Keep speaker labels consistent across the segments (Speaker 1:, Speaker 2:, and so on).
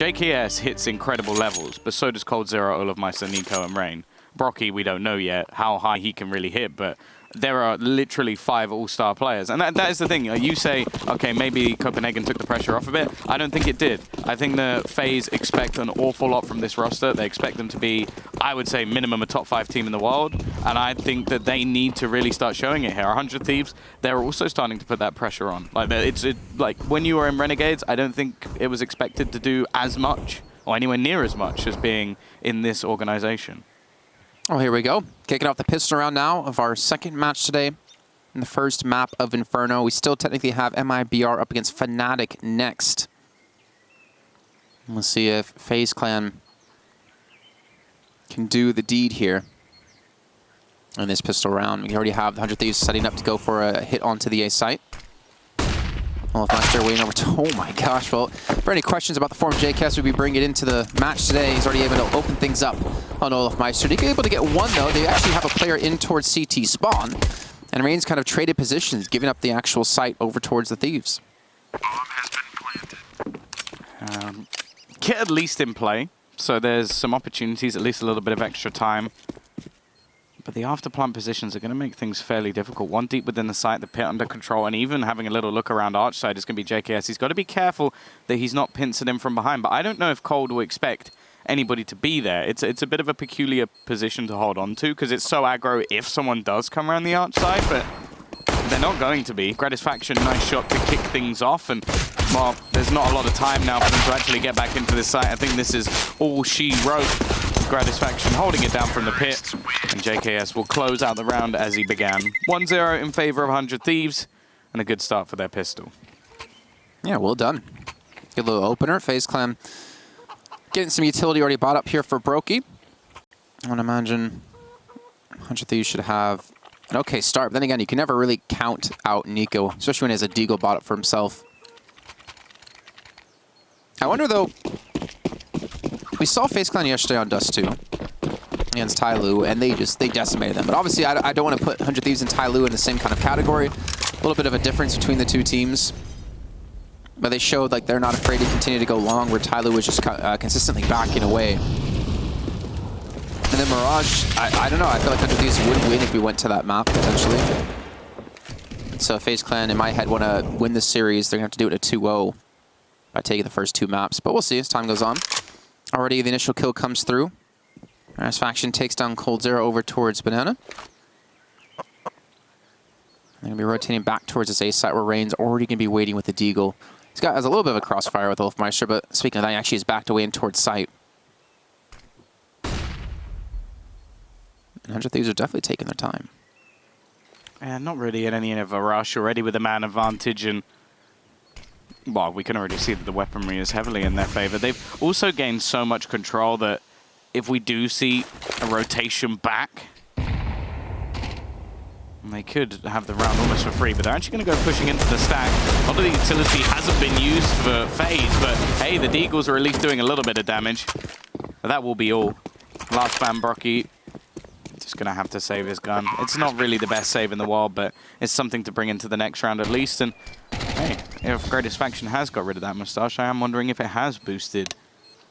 Speaker 1: JKS hits incredible levels, but so does Cold Zero, Olofmeister, Nico, and Rain. Brocky, we don't know yet how high he can really hit, but there are literally 5 all-star players. And that is the thing. You say, okay, maybe Copenhagen took the pressure off a bit. I don't think it did. I think the FaZe expect an awful lot from this roster. They expect them to be, I would say, minimum a top 5 team in the world. And I think that they need to really start showing it here. 100 Thieves, they're also starting to put that pressure on. Like, like when you were in Renegades, I don't think it was expected to do as much or anywhere near as much as being in this organization.
Speaker 2: Oh, here we go. Kicking off the pistol round now of our second match today in the first map of Inferno. We still technically have MIBR up against Fnatic next. We'll see if FaZe Clan can do the deed here in this pistol round. We already have the 100 Thieves setting up to go for a hit onto the A site. Olofmeister waiting over to, oh my gosh. Well, for any questions about the form JKS, we'll be bringing it into the match today. He's already able to open things up on Olofmeister. They're able to get one, though. They actually have a player in towards CT spawn. And Rain's kind of traded positions, giving up the actual site over towards the Thieves.
Speaker 3: Bomb has been planted.
Speaker 1: Kit at least in play, so there's some opportunities, at least a little bit of extra time. But the after-plant positions are going to make things fairly difficult. One deep within the site, the pit under control, and even having a little look around arch side is going to be JKS. He's got to be careful that he's not pincered in from behind. But I don't know if Cold will expect anybody to be there. It's a bit of a peculiar position to hold on to because it's so aggro if someone does come around the arch side, but they're not going to be. Gratisfaction, nice shot to kick things off, and well, there's not a lot of time now for them to actually get back into this site. I think this is all she wrote. Gratisfaction holding it down from the pit, and JKS will close out the round as he began. 1-0 in favor of 100 Thieves, and a good start for their pistol.
Speaker 2: Yeah, well done. Good little opener. FaZe Clan getting some utility already bought up here for Brokey. I would imagine 100 Thieves should have an okay start, but then again, you can never really count out Nico, especially when he has a Deagle bought up for himself. I wonder, though, we saw FaZe Clan yesterday on Dust 2 against Tyloo, and they decimated them. But obviously, I don't want to put 100 Thieves and Tyloo in the same kind of category. A little bit of a difference between the two teams. But they showed like they're not afraid to continue to go long, where Tyloo was just consistently backing away. And then Mirage, I don't know, I feel like 100 Thieves would win if we went to that map, potentially. So FaZe Clan, in my head, want to win this series. They're going to have to do it at 2-0 by taking the first 2 maps. But we'll see as time goes on. Already the initial kill comes through. Gratisfaction takes down Cold Zero over towards Banana. They're going to be rotating back towards this A site where Rain's already going to be waiting with the Deagle. Has a little bit of a crossfire with Olofmeister, but speaking of that, he actually is backed away in towards site. And 100 Thieves are definitely taking their time.
Speaker 1: Yeah, not really in any of a rush, already with a man advantage, and well, we can already see that the weaponry is heavily in their favor. They've also gained so much control that if we do see a rotation back, they could have the round almost for free, but they're actually going to go pushing into the stack. A lot of the utility hasn't been used for FaZe, but hey, the Deagles are at least doing a little bit of damage. But that will be all. Last man, Brocky, just going to have to save his gun. It's not really the best save in the world, but it's something to bring into the next round at least. And hey, if Gratisfaction has got rid of that mustache, I am wondering if it has boosted.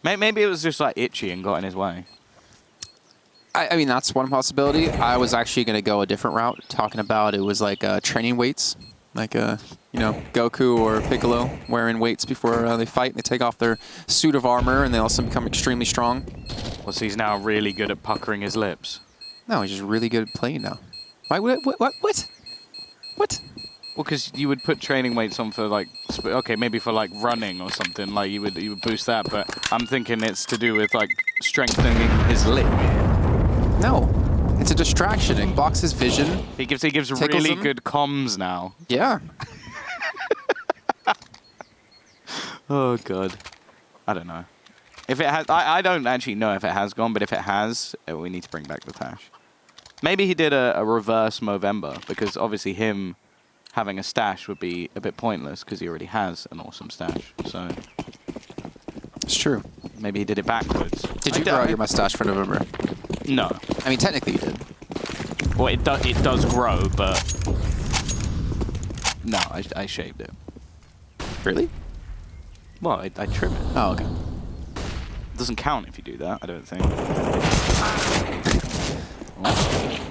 Speaker 1: Maybe it was just like itchy and got in his way.
Speaker 2: I mean, that's one possibility. I was actually going to go a different route, talking about it was like training weights, like you know, Goku or Piccolo wearing weights before they fight. They take off their suit of armor, and they also become extremely strong.
Speaker 1: Well, so he's now really good at puckering his lips.
Speaker 2: No, he's just really good at playing now. Why? What?
Speaker 1: Well, because you would put training weights on for like, okay, maybe for like running or something. Like you would boost that, but I'm thinking it's to do with like strengthening his lip.
Speaker 2: No, it's a distraction. It blocks his vision.
Speaker 1: He gives really good comms now.
Speaker 2: Yeah.
Speaker 1: Oh god, I don't know. If it has, I don't actually know if it has gone, but if it has, we need to bring back the Tash. Maybe he did a reverse Movember, because obviously him having a stash would be a bit pointless because he already has an awesome stash. So
Speaker 2: it's true.
Speaker 1: Maybe he did it backwards.
Speaker 2: Did you grow out your mustache for November?
Speaker 1: No.
Speaker 2: I mean, technically you did.
Speaker 1: Well, it does grow, but no, I shaved it.
Speaker 2: Really?
Speaker 1: Well, I trim it.
Speaker 2: Oh, okay.
Speaker 1: Doesn't count if you do that, I don't think.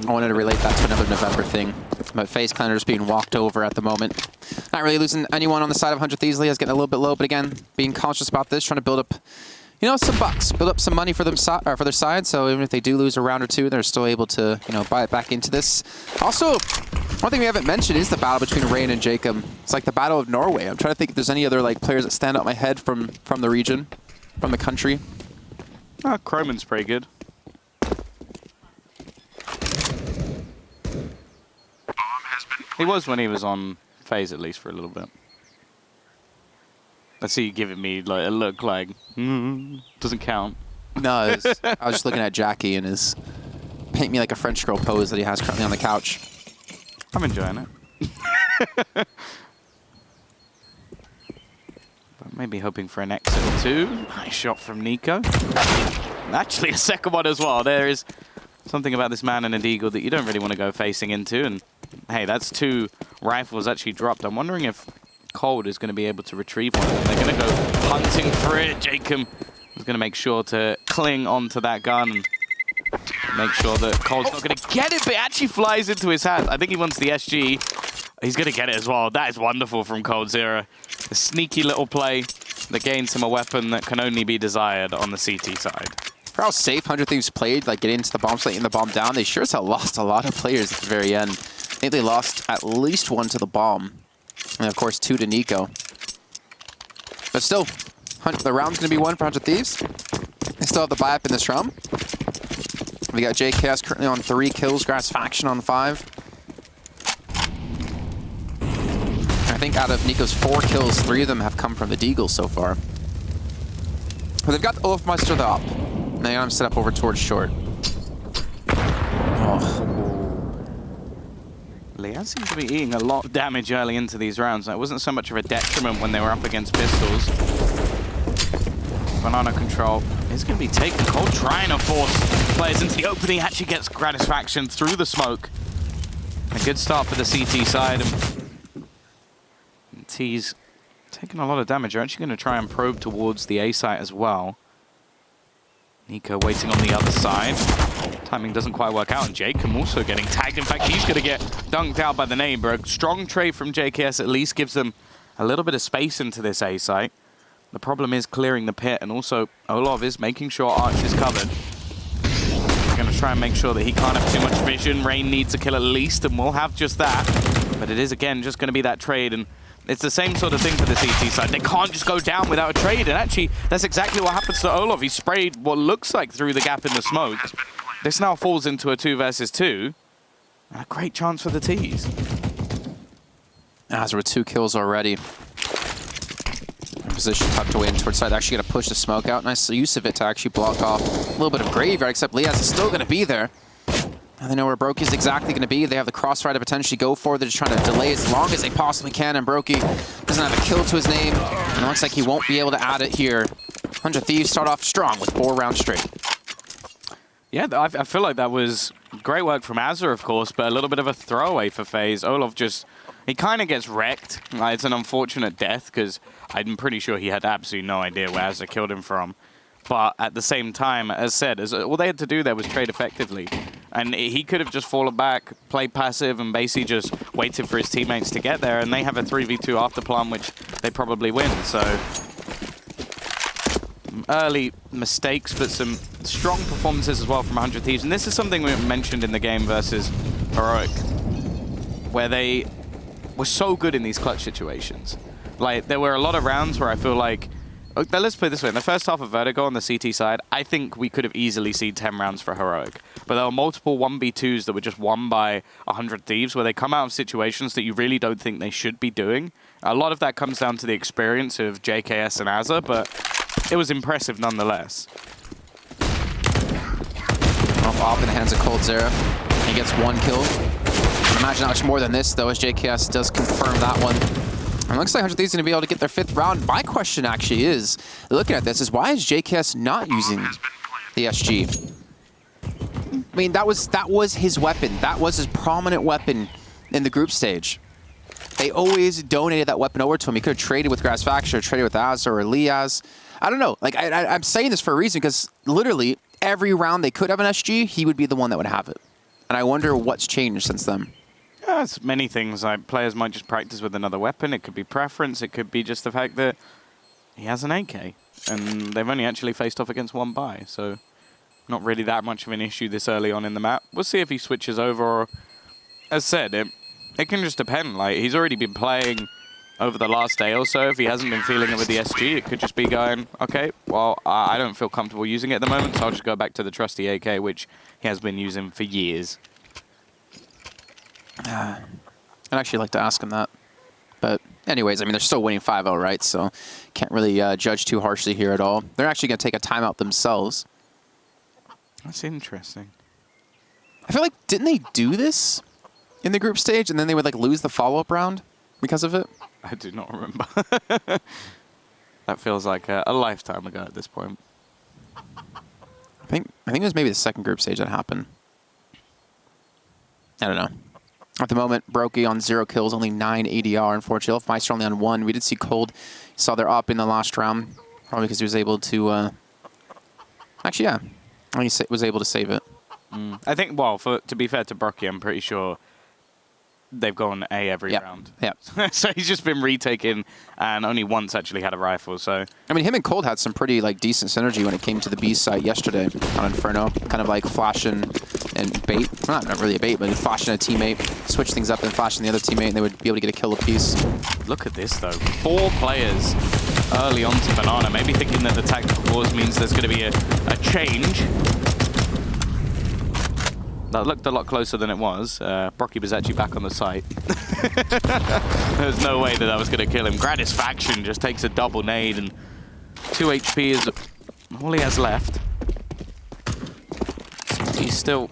Speaker 2: I wanted to relate that to another November thing, but FaZe Clan are just being walked over at the moment. Not really losing anyone on the side of 100 Thieves. Leah's getting a little bit low, but again, being cautious about this, trying to build up, you know, some bucks, build up some money for them for their side. So even if they do lose a round or two, they're still able to, you know, buy it back into this. Also, one thing we haven't mentioned is the battle between Rain and Jacob. It's like the Battle of Norway. I'm trying to think if there's any other like players that stand out in my head from the region, from the country.
Speaker 1: Croman's pretty good. He was when he was on FaZe, at least for a little bit. I see you giving me like a look like, doesn't count.
Speaker 2: No, I was just looking at Jackie and his paint me like a French girl pose that he has currently on the couch.
Speaker 1: I'm enjoying it. But maybe hoping for an exit or two. Nice shot from Nico. And actually a second one as well. There is something about this man and a deagle that you don't really want to go facing into. And hey, that's 2 rifles actually dropped. I'm wondering if Cold is going to be able to retrieve one. They're going to go hunting for it. Jacob is going to make sure to cling onto that gun and make sure that Cold's not going to get it, but it actually flies into his hand. I think he wants the SG. He's going to get it as well. That is wonderful from Cold Zero. A sneaky little play that gains him a weapon that can only be desired on the CT side.
Speaker 2: For how safe 100 Thieves played, like getting into the bomb site and the bomb down, they sure as hell lost a lot of players at the very end. I think they lost at least 1 to the bomb. And of course 2 to Nico. But still, the round's going to be 1 for 100 Thieves. They still have the buy up in this round. We got JKS currently on 3 kills, Grass Faction on 5. I think out of Nico's 4 kills, 3 of them have come from the deagle so far. But they've got Olafmeister the op. They got him set up over towards short. Oh.
Speaker 1: Leah seems to be eating a lot of damage early into these rounds. It wasn't so much of a detriment when they were up against pistols. Banana control is going to be taken. Cold trying to force players into the opening. Actually gets Gratisfaction through the smoke. A good start for the CT side. And T's taking a lot of damage. They're actually going to try and probe towards the A site as well. Nico waiting on the other side. Timing doesn't quite work out, and Jacob also getting tagged. In fact, he's going to get dunked out by the neighbor. A strong trade from JKS at least gives them a little bit of space into this A site. The problem is clearing the pit, and also Olaf is making sure Arch is covered. He's going to try and make sure that he can't have too much vision. Rain needs a kill at least, and we'll have just that. But it is, again, just going to be that trade, and it's the same sort of thing for the CT side. They can't just go down without a trade, and actually, that's exactly what happens to Olaf. He sprayed what looks like through the gap in the smoke. This now falls into a 2 versus 2. And a great chance for the T's.
Speaker 2: As there were 2 kills already. Position tucked away in towards side. Actually going to push the smoke out. Nice use of it to actually block off a little bit of graveyard, except Liaz is still going to be there. And they know where Brokey is exactly going to be. They have the crossfire to potentially go for. They're just trying to delay as long as they possibly can, and Brokey doesn't have a kill to his name. And it looks like he won't be able to add it here. 100 Thieves start off strong with 4 rounds straight.
Speaker 1: Yeah, I feel like that was great work from Azza, of course, but a little bit of a throwaway for FaZe. Olaf just, he kind of gets wrecked. It's an unfortunate death, because I'm pretty sure he had absolutely no idea where Azza killed him from. But at the same time, as said, all they had to do there was trade effectively. And he could have just fallen back, played passive, and basically just waited for his teammates to get there. And they have a 3v2 after plan, which they probably win. So early mistakes, but some strong performances as well from 100 Thieves. And this is something we mentioned in the game versus Heroic, where they were so good in these clutch situations. Like, there were a lot of rounds where I feel like, let's put it this way, in the first half of Vertigo on the CT side, I think we could have easily seen 10 rounds for Heroic. But there were multiple 1v2s that were just won by 100 Thieves, where they come out of situations that you really don't think they should be doing. A lot of that comes down to the experience of JKS and Azza, but it was impressive nonetheless.
Speaker 2: Off in the hands of Cold Zera. He gets 1 kill. Imagine how much more than this, though, as JKS does confirm that one. And it looks like 100 Thieves is going to be able to get their 5th round. My question actually is, looking at this, is why is JKS not using the SG? I mean, that was his weapon. That was his prominent weapon in the group stage. They always donated that weapon over to him. He could have traded with Grass Faction, or traded with Azza or Liaz. I don't know. Like, I'm saying this for a reason because literally every round they could have an SG, he would be the one that would have it. And I wonder what's changed since then.
Speaker 1: Yeah, it's many things. Like players might just practice with another weapon. It could be preference. It could be just the fact that he has an AK. And they've only actually faced off against one buy. So not really that much of an issue this early on in the map. We'll see if he switches over. Or, as said, it can just depend. Like, he's already been playing over the last day or so. If he hasn't been feeling it with the SG, it could just be going, okay, well, I don't feel comfortable using it at the moment, so I'll just go back to the trusty AK, which he has been using for years.
Speaker 2: I'd actually like to ask him that. But anyways, I mean, they're still winning 5-0, right? So can't really judge too harshly here at all. They're actually going to take a timeout themselves.
Speaker 1: That's interesting.
Speaker 2: I feel like, didn't they do this in the group stage, and then they would like lose the follow-up round because of it?
Speaker 1: I do not remember. That feels like a lifetime ago at this point.
Speaker 2: I think it was maybe the second group stage that happened. I don't know. At the moment, Brokey on 0 kills, only 9 ADR, unfortunately. Meister only on 1. We did see Cold. Saw their up in the last round, probably because he was able to... Actually, yeah. He was able to save it.
Speaker 1: I think, well, to be fair to Brokey, I'm pretty sure they've gone A every round.
Speaker 2: Yeah.
Speaker 1: So he's just been retaken and only once actually had a rifle. So
Speaker 2: I mean, him and Cold had some pretty like decent synergy when it came to the B site yesterday on Inferno. Kind of like flashing and bait. Well, not really a bait, but flashing a teammate, switch things up and flashing the other teammate, and they would be able to get a kill apiece.
Speaker 1: Look at this, though. 4 players early on to Banana, maybe thinking that the tactical pause means there's going to be a change. That looked a lot closer than it was. Brokey was actually back on the site. There's no way that was going to kill him. Gratisfaction just takes a double nade, and 2 HP is all he has left. He's still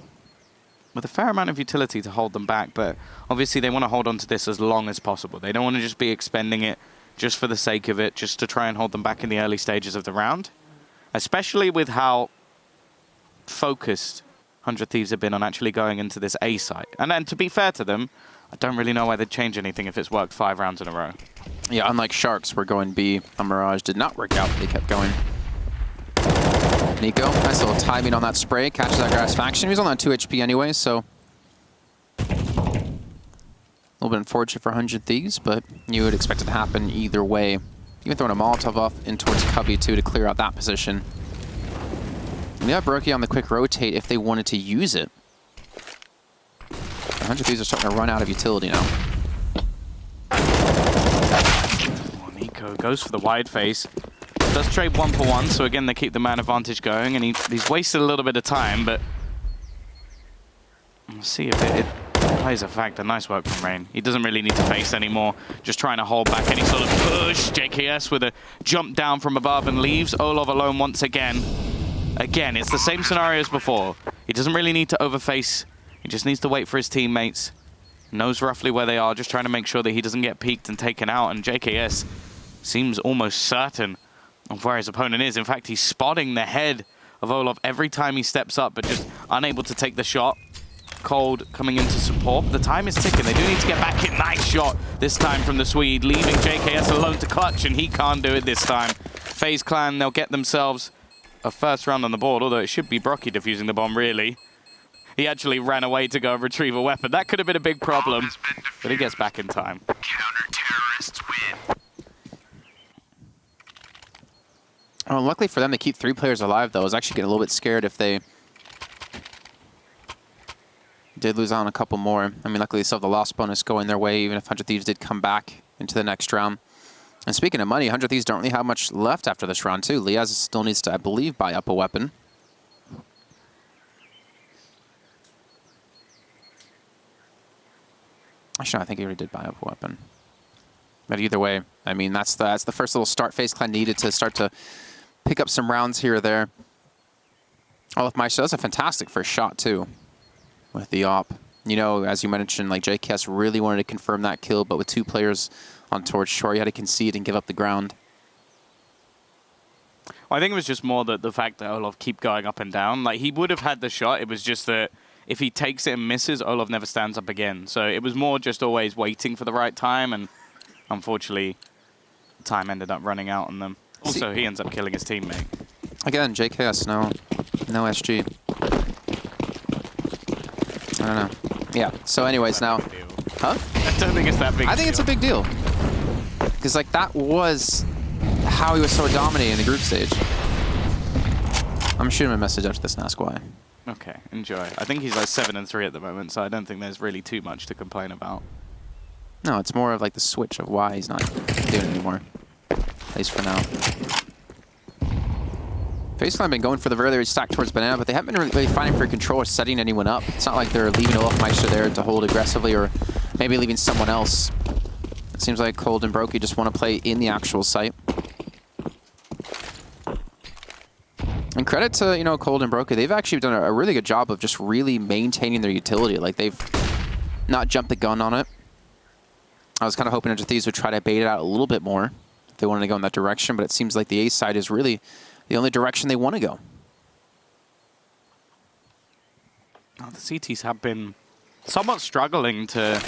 Speaker 1: with a fair amount of utility to hold them back, but obviously they want to hold on to this as long as possible. They don't want to just be expending it just for the sake of it, just to try and hold them back in the early stages of the round. Especially with how focused 100 Thieves have been on actually going into this A site. And then, to be fair to them, I don't really know why they'd change anything if it's worked 5 rounds in a row.
Speaker 2: Yeah, unlike Sharks, we're going B. On Mirage did not work out. They kept going. Nico, nice little timing on that spray. Catches that Gratisfaction. He was only on 2 HP anyway, so... a little bit unfortunate for 100 Thieves, but you would expect it to happen either way. Even throwing a Molotov off in towards Cubby, too, to clear out that position. And they have Brokey on the quick rotate if they wanted to use it. 100 Thieves are starting to run out of utility now.
Speaker 1: Oh, Nico goes for the wide face. Does trade 1 for 1, so again they keep the man advantage going, and he's wasted a little bit of time, but we'll see if it plays a factor. Nice work from Rain. He doesn't really need to face anymore. Just trying to hold back any sort of push. JKS with a jump down from above and leaves Olov alone once again. Again, it's the same scenario as before. He doesn't really need to overface. He just needs to wait for his teammates. Knows roughly where they are, just trying to make sure that he doesn't get peeked and taken out. And JKS seems almost certain of where his opponent is. In fact, he's spotting the head of Olov every time he steps up, but just unable to take the shot. Cold coming in to support. The time is ticking. They do need to get back in. Nice shot this time from the Swede, leaving JKS alone to clutch, and he can't do it this time. FaZe Clan, they'll get themselves a first round on the board, although it should be Brokey defusing the bomb, really. He actually ran away to go and retrieve a weapon. That could have been a big problem, but he gets back in time.
Speaker 3: Counter-terrorists win.
Speaker 2: Oh, luckily for them, they keep 3 players alive, though. I was actually getting a little bit scared if they did lose out on a couple more. I mean, luckily they still have the loss bonus going their way, even if 100 Thieves did come back into the next round. And speaking of money, 100 Thieves don't really have much left after this round, too. Liaz still needs to, I believe, buy up a weapon. Actually, no, I think he already did buy up a weapon. But either way, I mean, that's the first little start FaZe Clan needed to start to pick up some rounds here or there. Olaf Meister, that's a fantastic first shot, too, with the op. You know, as you mentioned, like, JKS really wanted to confirm that kill, but with 2 players on Torch Shore, he had to concede and give up the ground.
Speaker 1: Well, I think it was just more the fact that Olaf keep going up and down. Like, he would have had the shot. It was just that if he takes it and misses, Olaf never stands up again. So it was more just always waiting for the right time, and unfortunately, time ended up running out on them. Also, he ends up killing his teammate.
Speaker 2: Again, JKS, no SG. I don't know. Yeah, so anyways now... Huh?
Speaker 1: I don't think it's that big.
Speaker 2: I think it's a big deal. Because, like, that was how he was so dominating in the group stage. I'm shooting him a message after this and ask why.
Speaker 1: Okay, enjoy. I think he's like 7-3 at the moment, so I don't think there's really too much to complain about.
Speaker 2: No, it's more of like the switch of why he's not doing it anymore. At least for now. FaZe have been going for the very early stack towards Banana, but they haven't been really fighting for control or setting anyone up. It's not like they're leaving Olafmeister there to hold aggressively or maybe leaving someone else. It seems like Cold and Brokey just want to play in the actual site. And credit to, you know, Cold and Brokey, they've actually done a really good job of just really maintaining their utility. Like, they've not jumped the gun on it. I was kind of hoping Thieves would try to bait it out a little bit more if they wanted to go in that direction, but it seems like the A side is really the only direction they want to go.
Speaker 1: Oh, the CTs have been somewhat struggling to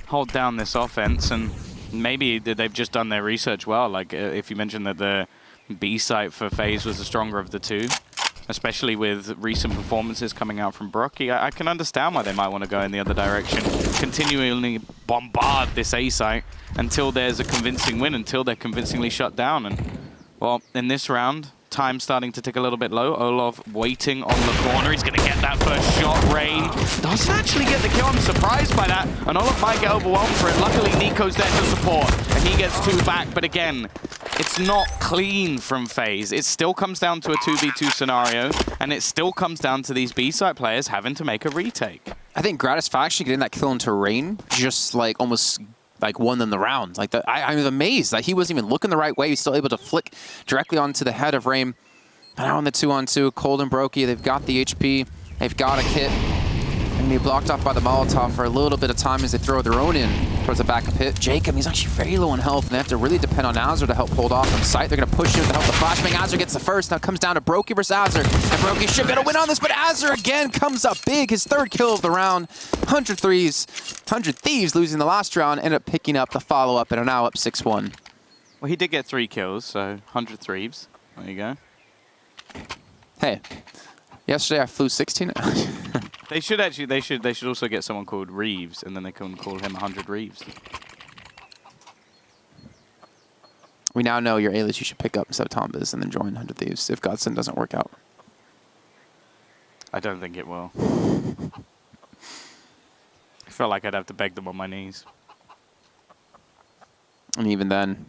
Speaker 1: hold down this offense, and maybe they've just done their research well. Like, if you mentioned that the B site for FaZe was the stronger of the two, especially with recent performances coming out from Brokey, I can understand why they might want to go in the other direction, continually bombard this A site until there's a convincing win, until they're convincingly shut down. And, well, in this round, time starting to tick a little bit low. Olaf waiting on the corner. He's going to get that first shot. Rain doesn't actually get the kill. I'm surprised by that. And Olaf might get overwhelmed for it. Luckily, Nico's there to support. And he gets 2 back. But again, it's not clean from FaZe. It still comes down to a 2v2 scenario. And it still comes down to these B-side players having to make a retake.
Speaker 2: I think Gratis actually getting that kill into Rain just like almost like won them the round. Like I'm amazed that he wasn't even looking the right way. He's still able to flick directly onto the head of Rain. But now on the 2-on-2, Cold and Brokey, they've got the HP, they've got a kit. And be blocked off by the Molotov for a little bit of time as they throw their own in towards the back of pit. Jacob, he's actually very low on health, and they have to really depend on Azur to help hold off on sight. They're going to push him to help the flashbang. Azur gets the first. Now it comes down to Brokey versus Azur. And Brokey should be able to win on this, but Azur again comes up big. His 3rd kill of the round. 100 Thieves losing the last round, ended up picking up the follow-up and are now up 6-1.
Speaker 1: Well, he did get 3 kills, so 100 Thieves. There you go.
Speaker 2: Hey, yesterday I flew 16.
Speaker 1: They should actually. They should also get someone called Reeves, and then they can call him 100 Reeves.
Speaker 2: We now know your alias you should pick up instead of Tombiz and then join 100 Thieves if Godson doesn't work out.
Speaker 1: I don't think it will. I feel like I'd have to beg them on my knees.
Speaker 2: And even then.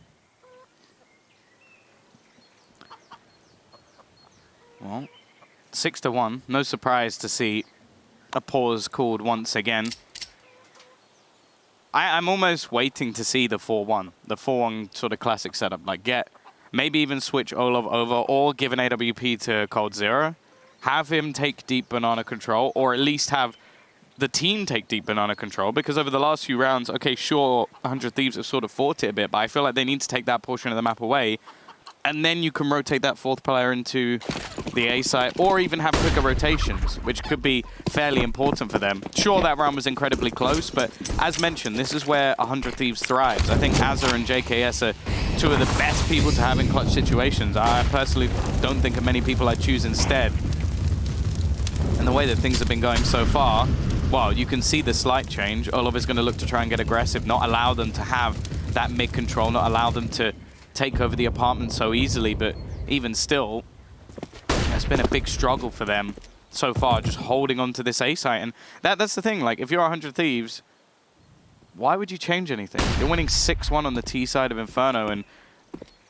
Speaker 1: Well, 6-1. No surprise to see a pause called once again. I'm almost waiting to see the 4-1. The 4-1 sort of classic setup. Like, maybe even switch Olaf over or give an AWP to Cold Zero. Have him take deep banana control, or at least have the team take deep banana control, because over the last few rounds, okay, sure, 100 Thieves have sort of fought it a bit, but I feel like they need to take that portion of the map away, and then you can rotate that 4th player into the A site, or even have quicker rotations, which could be fairly important for them. Sure, that round was incredibly close, but as mentioned, this is where 100 Thieves thrives. I think Azur and JKS are 2 of the best people to have in clutch situations. I personally don't think of many people I'd choose instead. And the way that things have been going so far, well, you can see the slight change. Olaf is going to look to try and get aggressive, not allow them to have that mid control, not allow them to take over the apartment so easily, but even still, it's been a big struggle for them so far, just holding on to this A site. And that's the thing, like, if you're 100 Thieves, why would you change anything? You're winning 6-1 on the T side of Inferno, and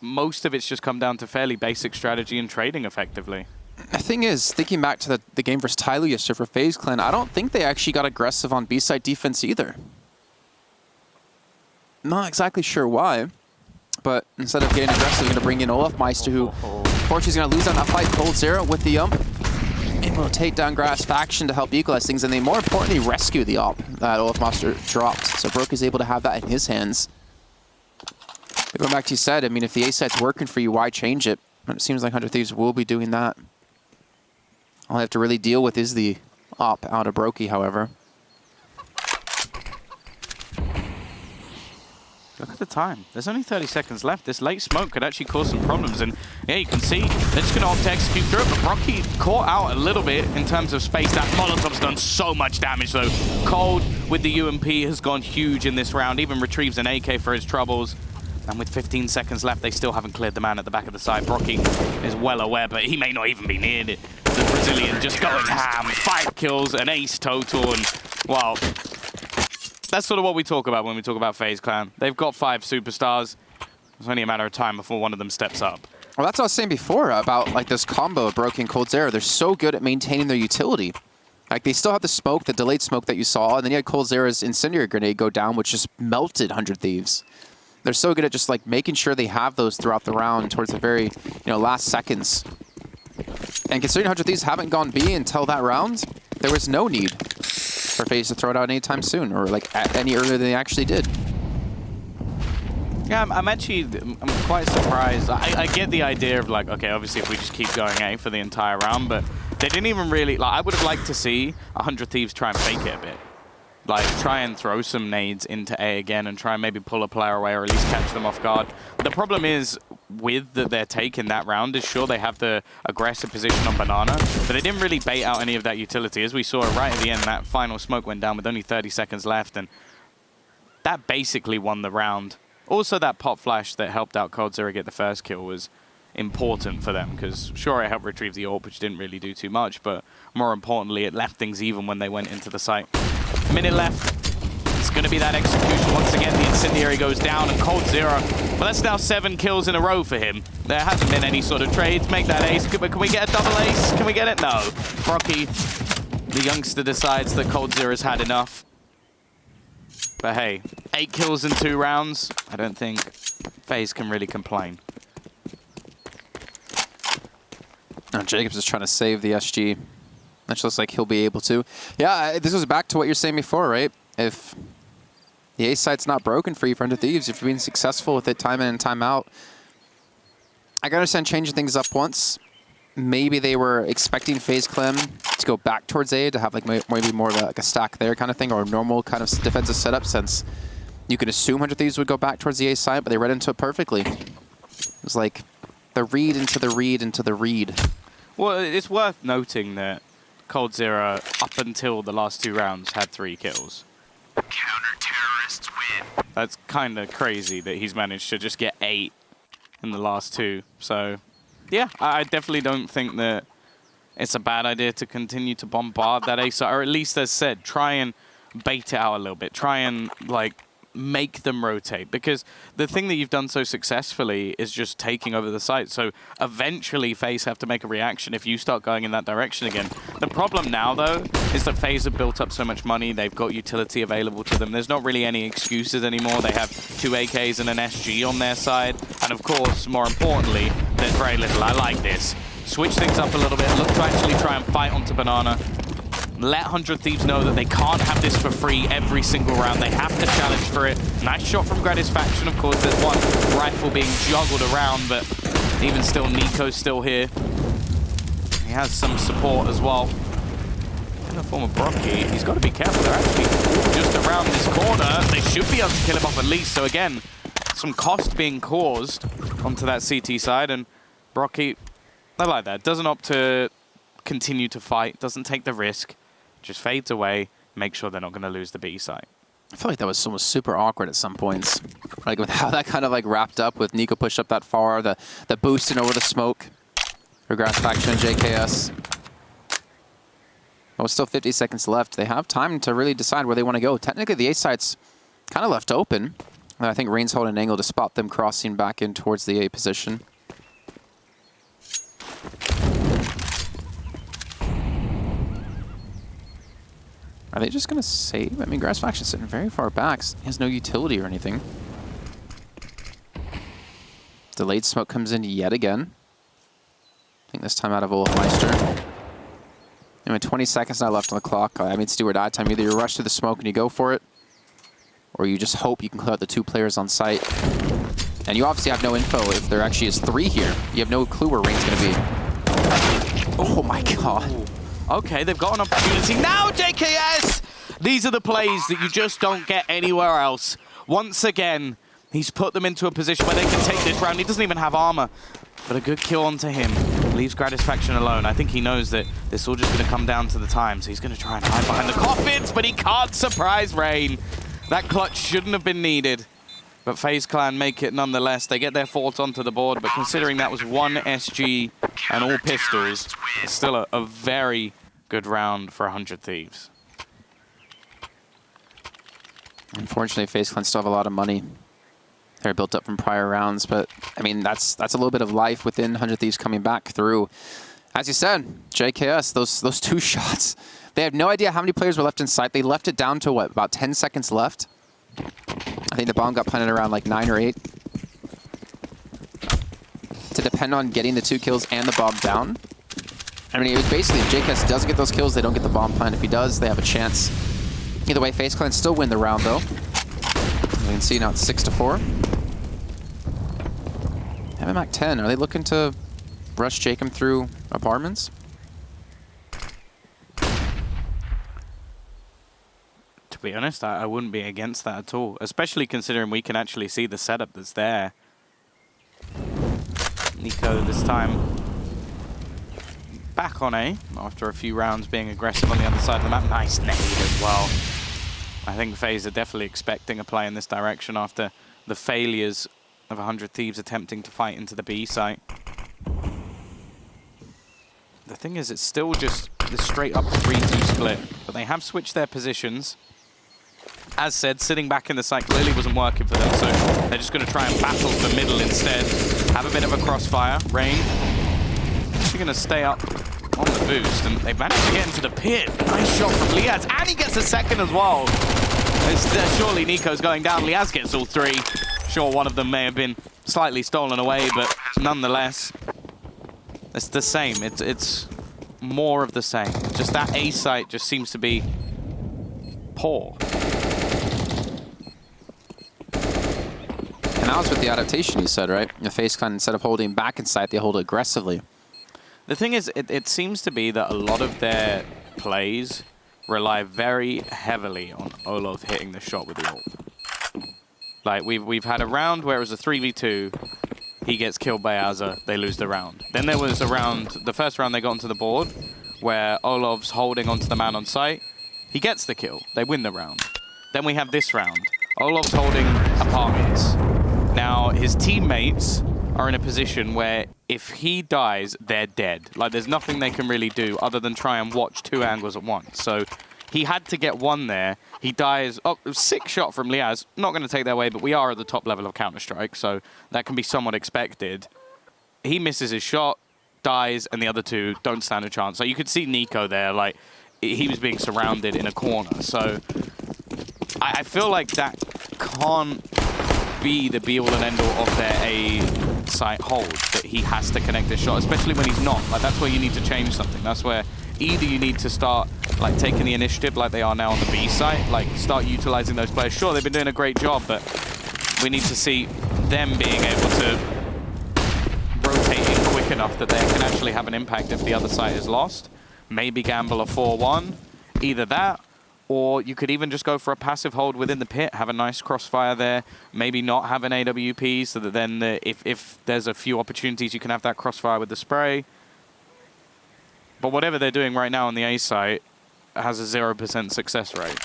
Speaker 1: most of it's just come down to fairly basic strategy and trading effectively.
Speaker 2: The thing is, thinking back to the game versus Tyloo yesterday for FaZe Clan, I don't think they actually got aggressive on B-side defense either. Not exactly sure why, but instead of getting aggressive, they're going to bring in Olafmeister, who unfortunately is going to lose on that fight. Cold Zero with the Ump. Able to take down Grass Faction to help equalize things, and they more importantly rescue the op that Olafmeister dropped. So Broke is able to have that in his hands. But going back to you said, I mean, if the A site's working for you, why change it? But it seems like 100 Thieves will be doing that. All I have to really deal with is the op out of Brokey, however.
Speaker 1: Look at the time. There's only 30 seconds left. This late smoke could actually cause some problems. And yeah, you can see they're just going to opt to execute through it. But Rocky caught out a little bit in terms of space. That Molotov's done so much damage, though. Cold with the UMP has gone huge in this round. Even retrieves an AK for his troubles. And with 15 seconds left, they still haven't cleared the man at the back of the side. Brocky is well aware, but he may not even be near it. The Brazilian just going ham. 5 kills, an ace total, and, well, that's sort of what we talk about when we talk about FaZe Clan. They've got 5 superstars. It's only a matter of time before one of them steps up.
Speaker 2: Well, that's what I was saying before about like this combo of Broky and Coldzera. They're so good at maintaining their utility. Like they still have the smoke, the delayed smoke that you saw, and then you had Coldzera's incendiary grenade go down, which just melted 100 Thieves. They're so good at just like making sure they have those throughout the round towards the very, last seconds. And considering 100 Thieves haven't gone B until that round, there was no need for FaZe to throw it out anytime soon, or like any earlier than they actually did.
Speaker 1: Yeah, I'm quite surprised. I get the idea of like, okay, obviously if we just keep going A for the entire round, but they didn't even really, like I would have liked to see 100 Thieves try and fake it a bit. Like, try and throw some nades into A again and try and maybe pull a player away or at least catch them off guard. The problem is, with their take in that round, is sure they have the aggressive position on Banana, but they didn't really bait out any of that utility. As we saw right at the end, that final smoke went down with only 30 seconds left, and that basically won the round. Also, that pop flash that helped out Coldzera get the first kill was important for them, because sure, it helped retrieve the AWP, which didn't really do too much, but more importantly, it left things even when they went into the site. Minute left. It's going to be that execution. Once again, the incendiary goes down, and Coldzera, well, that's now 7 kills in a row for him. There hasn't been any sort of trades. Make that ace. Can we get a double ace? Can we get it? No. Brocky, the youngster, decides that Coldzera's had enough. But hey, 8 kills in 2 rounds. I don't think FaZe can really complain.
Speaker 2: Oh, Jacobs is trying to save the SG. That looks like he'll be able to. Yeah, this goes back to what you're saying before, right? If the A site's not broken for you for 100 Thieves, if you're being successful with it time in and time out, I can understand changing things up once. Maybe they were expecting FaZe Clan to go back towards A to have like maybe more of a stack there kind of thing, or a normal kind of defensive setup, since you could assume 100 Thieves would go back towards the A site, but they read into it perfectly. It was like the read into the read into the read.
Speaker 1: Well, it's worth noting that Coldzera, up until the last 2 rounds, had 3 kills.
Speaker 3: Counter-terrorists win.
Speaker 1: That's kind of crazy that he's managed to just get 8 in the last 2. So, yeah, I definitely don't think that it's a bad idea to continue to bombard that A site, or at least, as said, try and bait it out a little bit. Try and, like, make them rotate, because the thing that you've done so successfully is just taking over the site. So eventually FaZe have to make a reaction if you start going in that direction again. The problem now, though, is that FaZe have built up so much money. They've got utility available to them. There's not really any excuses anymore. They have 2 AKs and an SG on their side, and of course, more importantly, there's very little. I like this. Switch things up a little bit. Look to actually try and fight onto Banana. Let 100 Thieves know that they can't have this for free every single round. They have to challenge for it. Nice shot from Gratisfaction. Of course, there's one rifle being juggled around, but even still, Nico's still here. He has some support as well. In the form of Brocky, he's got to be careful. They're actually just around this corner. They should be able to kill him off at least. So again, some cost being caused onto that CT side, and Brocky, I like that. Doesn't opt to continue to fight, doesn't take the risk. Just fades away, make sure they're not going to lose the B site.
Speaker 2: I feel like that was almost super awkward at some points. Like with how that kind of like wrapped up with Nico pushed up that far, the boosting over the smoke for Gratisfaction and JKS. Well, still 50 seconds left. They have time to really decide where they want to go. Technically, the A site's kind of left open. And I think Rain's holding an angle to spot them crossing back in towards the A position. Are they just going to save? I mean, Gratisfaction's sitting very far back. He has no utility or anything. Delayed smoke comes in yet again. I think this time out of Olafmeister. Anyway, 20 seconds now left on the clock. I mean, it's do or die time. Either you rush through the smoke and you go for it, or you just hope you can clear out the 2 players on site. And you obviously have no info if there actually is 3 here. You have no clue where Rain's going to be. Oh my god.
Speaker 1: Okay, they've got an opportunity. Now, JKS! These are the plays that you just don't get anywhere else. Once again, He's put them into a position where they can take this round. He doesn't even have armor, but a good kill onto him leaves Gratisfaction alone. I think he knows that this is all just going to come down to the time, so he's going to try and hide behind the coffins, but he can't surprise Rain. That clutch shouldn't have been needed, but FaZe Clan make it nonetheless. They get their fourth onto the board, but considering that was one SG and all pistols, it's still a very good round for 100 Thieves.
Speaker 2: Unfortunately, FaZe Clan still have a lot of money. They're built up from prior rounds, but I mean, that's a little bit of life within 100 Thieves coming back through. As you said, JKS, those 2 shots. They have no idea how many players were left in sight. They left it down to what, about 10 seconds left? I think the bomb got planted around like 9 or 8. To depend on getting the 2 kills and the bomb down. I mean, it was basically if JKS doesn't get those kills, they don't get the bomb plant. If he does, they have a chance. Either way, FaZe Clan still win the round though. You can see now it's 6-4. MMAC 10, are they looking to rush Jacob through apartments?
Speaker 1: To be honest, I wouldn't be against that at all, especially considering we can actually see the setup that's there. Nico this time back on A after a few rounds being aggressive on the other side of the map. Nice nade as well. I think FaZe are definitely expecting a play in this direction after the failures of 100 Thieves attempting to fight into the B site. The thing is, it's still just this straight up 3-2 split, but they have switched their positions. As said, sitting back in the site clearly wasn't working for them, so they're just going to try and battle the middle instead. Have a bit of a crossfire. Rain actually going to stay up on the boost, and they managed to get into the pit. Nice shot from Liaz, and he gets a second as well. Surely Nico's going down. Liaz gets all 3. Sure, one of them may have been slightly stolen away, but nonetheless, it's the same. It's more of the same. Just that A site just seems to be poor.
Speaker 2: And that was with the adaptation you said, right? The FaZe Clan, instead of holding back in sight, they hold aggressively.
Speaker 1: The thing is, it seems to be that a lot of their plays rely very heavily on Olov hitting the shot with the ult. Like, we've had a round where it was a 3v2, he gets killed by Azza, they lose the round. Then there was a round, the first round they got onto the board, where Olov's holding onto the man on site, he gets the kill, they win the round. Then we have this round, Olov's holding apartments. Now, his teammates are in a position where if he dies, they're dead. Like, there's nothing they can really do other than try and watch 2 angles at once. So he had to get 1 there. He dies. Oh, sick shot from Liaz. Not going to take that away, but we are at the top level of Counter-Strike, so that can be somewhat expected. He misses his shot, dies, and the other 2 don't stand a chance. So you could see Nico there, like, he was being surrounded in a corner. So I feel like that can't be the be-all and end-all of their A site hold, that he has to connect this shot, especially when he's not. Like, that's where you need to change something. That's where either you need to start like taking the initiative like they are now on the B site, like start utilizing those players. Sure, they've been doing a great job, but we need to see them being able to rotate in quick enough that they can actually have an impact if the other site is lost. Maybe gamble a 4-1, either that, or you could even just go for a passive hold within the pit, have a nice crossfire there, maybe not have an AWP, so that then if there's a few opportunities, you can have that crossfire with the spray. But whatever they're doing right now on the A site has a 0% success rate.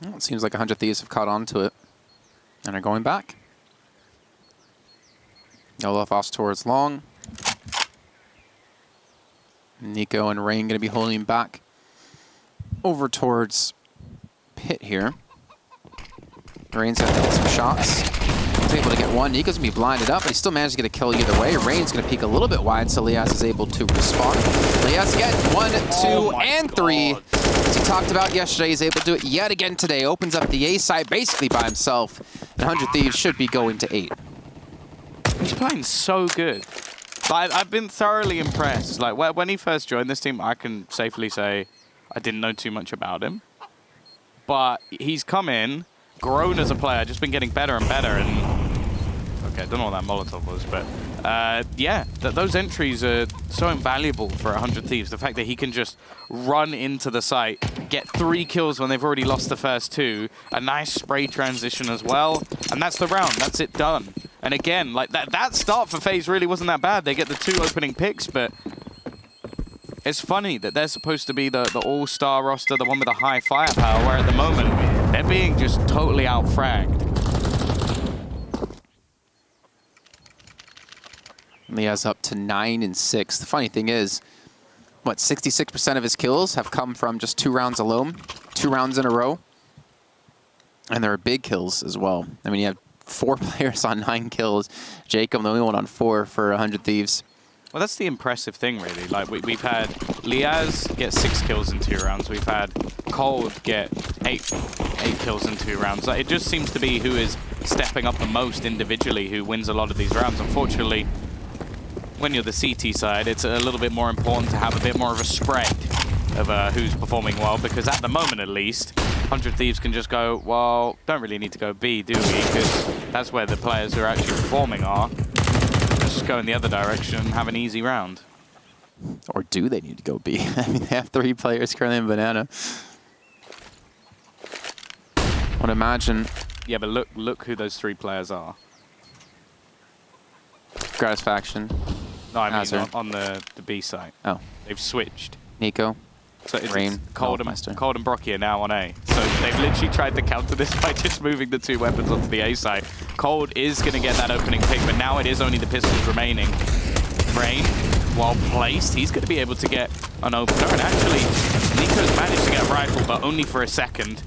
Speaker 2: Well, it seems like 100 Thieves have caught on to it and are going back. Olaf off towards long. Nico and Rain going to be holding back over towards pit here. Rain's going to hit some shots. He's able to get 1. Nico's going to be blinded up, but he still managed to get a kill either way. Rain's going to peek a little bit wide, so Liaz is able to respond. Liaz again, 1, 2, and 3. As we talked about yesterday, he's able to do it yet again today. Opens up the A side basically by himself. And 100 Thieves should be going to 8.
Speaker 1: He's playing so good. I've been thoroughly impressed. Like, when he first joined this team, I can safely say I didn't know too much about him. But he's come in, grown as a player, just been getting better and better. And okay, I don't know what that Molotov was, but yeah, those entries are so invaluable for 100 Thieves. The fact that he can just run into the site, get 3 kills when they've already lost the first 2. A nice spray transition as well. And that's the round. That's it done. And again, like that start for FaZe really wasn't that bad. They get the 2 opening picks, but it's funny that they're supposed to be the all-star roster, the one with the high firepower, where at the moment, they're being just totally out-fragged.
Speaker 2: Lia's up to 9 and 6. The funny thing is, what, 66% of his kills have come from just 2 rounds alone, 2 rounds in a row. And there are big kills as well. I mean, you have 4 players on 9 kills. Jacob, the only one on 4 for 100 Thieves.
Speaker 1: Well, that's the impressive thing, really. Like, we've had Liaz get 6 kills in 2 rounds. We've had Cold get 8 kills in 2 rounds. Like, it just seems to be who is stepping up the most individually who wins a lot of these rounds. Unfortunately, when you're the CT side, it's a little bit more important to have a bit more of a spread of who's performing well, because at the moment, at least, 100 Thieves can just go, well, don't really need to go B, do we? Because that's where the players who are actually performing are. Let's just go in the other direction and have an easy round.
Speaker 2: Or do they need to go B? I mean, they have 3 players currently in Banana. I would imagine.
Speaker 1: Yeah, but look who those 3 players are.
Speaker 2: Gratisfaction.
Speaker 1: No, I mean
Speaker 2: Hazard.
Speaker 1: on the B side.
Speaker 2: Oh.
Speaker 1: They've switched.
Speaker 2: Nico.
Speaker 1: So it's
Speaker 2: Rain.
Speaker 1: Cold and Brocky are now on A. So they've literally tried to counter this by just moving the 2 weapons onto the A side. Cold is going to get that opening pick, but now it is only the pistols remaining. Rain, well placed, he's going to be able to get an opener. And actually, Nico's managed to get a rifle, but only for a second.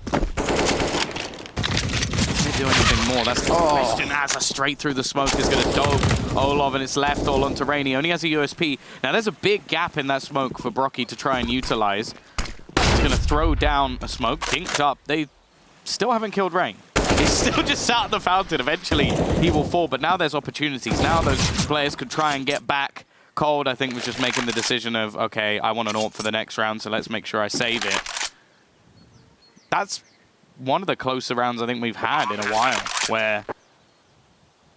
Speaker 1: Do anything more? That's the question. As a straight through the smoke is going to dope Olov, and it's left all onto Rain. He only has a USP. Now there's a big gap in that smoke for Brocky to try and utilize. He's going to throw down a smoke, dinked up. They still haven't killed Rain. He's still just sat at the fountain. Eventually he will fall, but now there's opportunities. Now those players could try and get back. Cold, I think, was just making the decision of, okay, I want an AWP for the next round, so let's make sure I save it. That's one of the closer rounds I think we've had in a while, where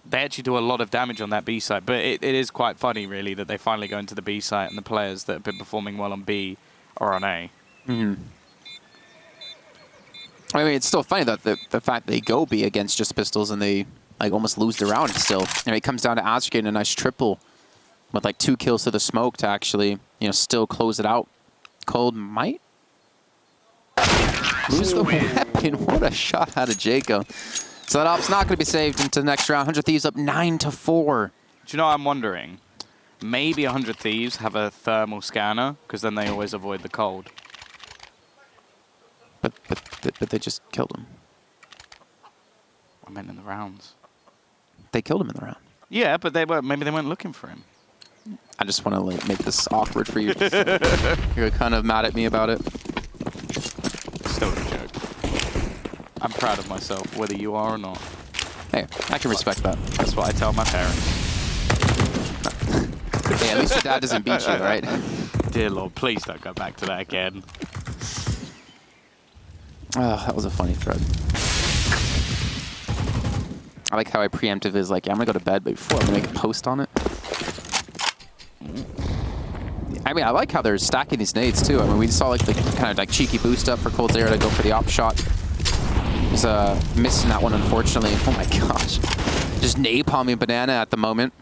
Speaker 1: they actually do a lot of damage on that B side. But it is quite funny, really, that they finally go into the B side and the players that have been performing well on B are on A.
Speaker 2: Mm-hmm. I mean, it's still funny that the fact they go B against just pistols and they like almost lose the round still. And it comes down to Azure getting a nice triple with like 2 kills to the smoke to actually, you know, still close it out. Cold might lose the weapon. What a shot out of Jacob. So that op's not going to be saved into the next round. 100 Thieves up 9-4.
Speaker 1: Do you know what I'm wondering? Maybe 100 Thieves have a thermal scanner, because then they always avoid the cold.
Speaker 2: But they just killed him.
Speaker 1: I meant in the rounds.
Speaker 2: They killed him in the round.
Speaker 1: Yeah, but maybe they weren't looking for him.
Speaker 2: I just want to like make this awkward for you. You're kind of mad at me about it.
Speaker 1: Still a joke. I'm proud of myself, whether you are or not.
Speaker 2: Hey, I can respect that.
Speaker 1: That's what I tell my parents.
Speaker 2: Hey, at least your dad doesn't beat you, right?
Speaker 1: Dear Lord, please don't go back to that again.
Speaker 2: Oh, that was a funny thread. I like how I preemptive is like, yeah, I'm gonna go to bed, but before I'm gonna make a post on it. I mean, I like how they're stacking these nades too. I mean, we saw like the kind of like cheeky boost up for coldzera to go for the op shot. He's missing that one, unfortunately. Oh my gosh. Just napalming Banana at the moment.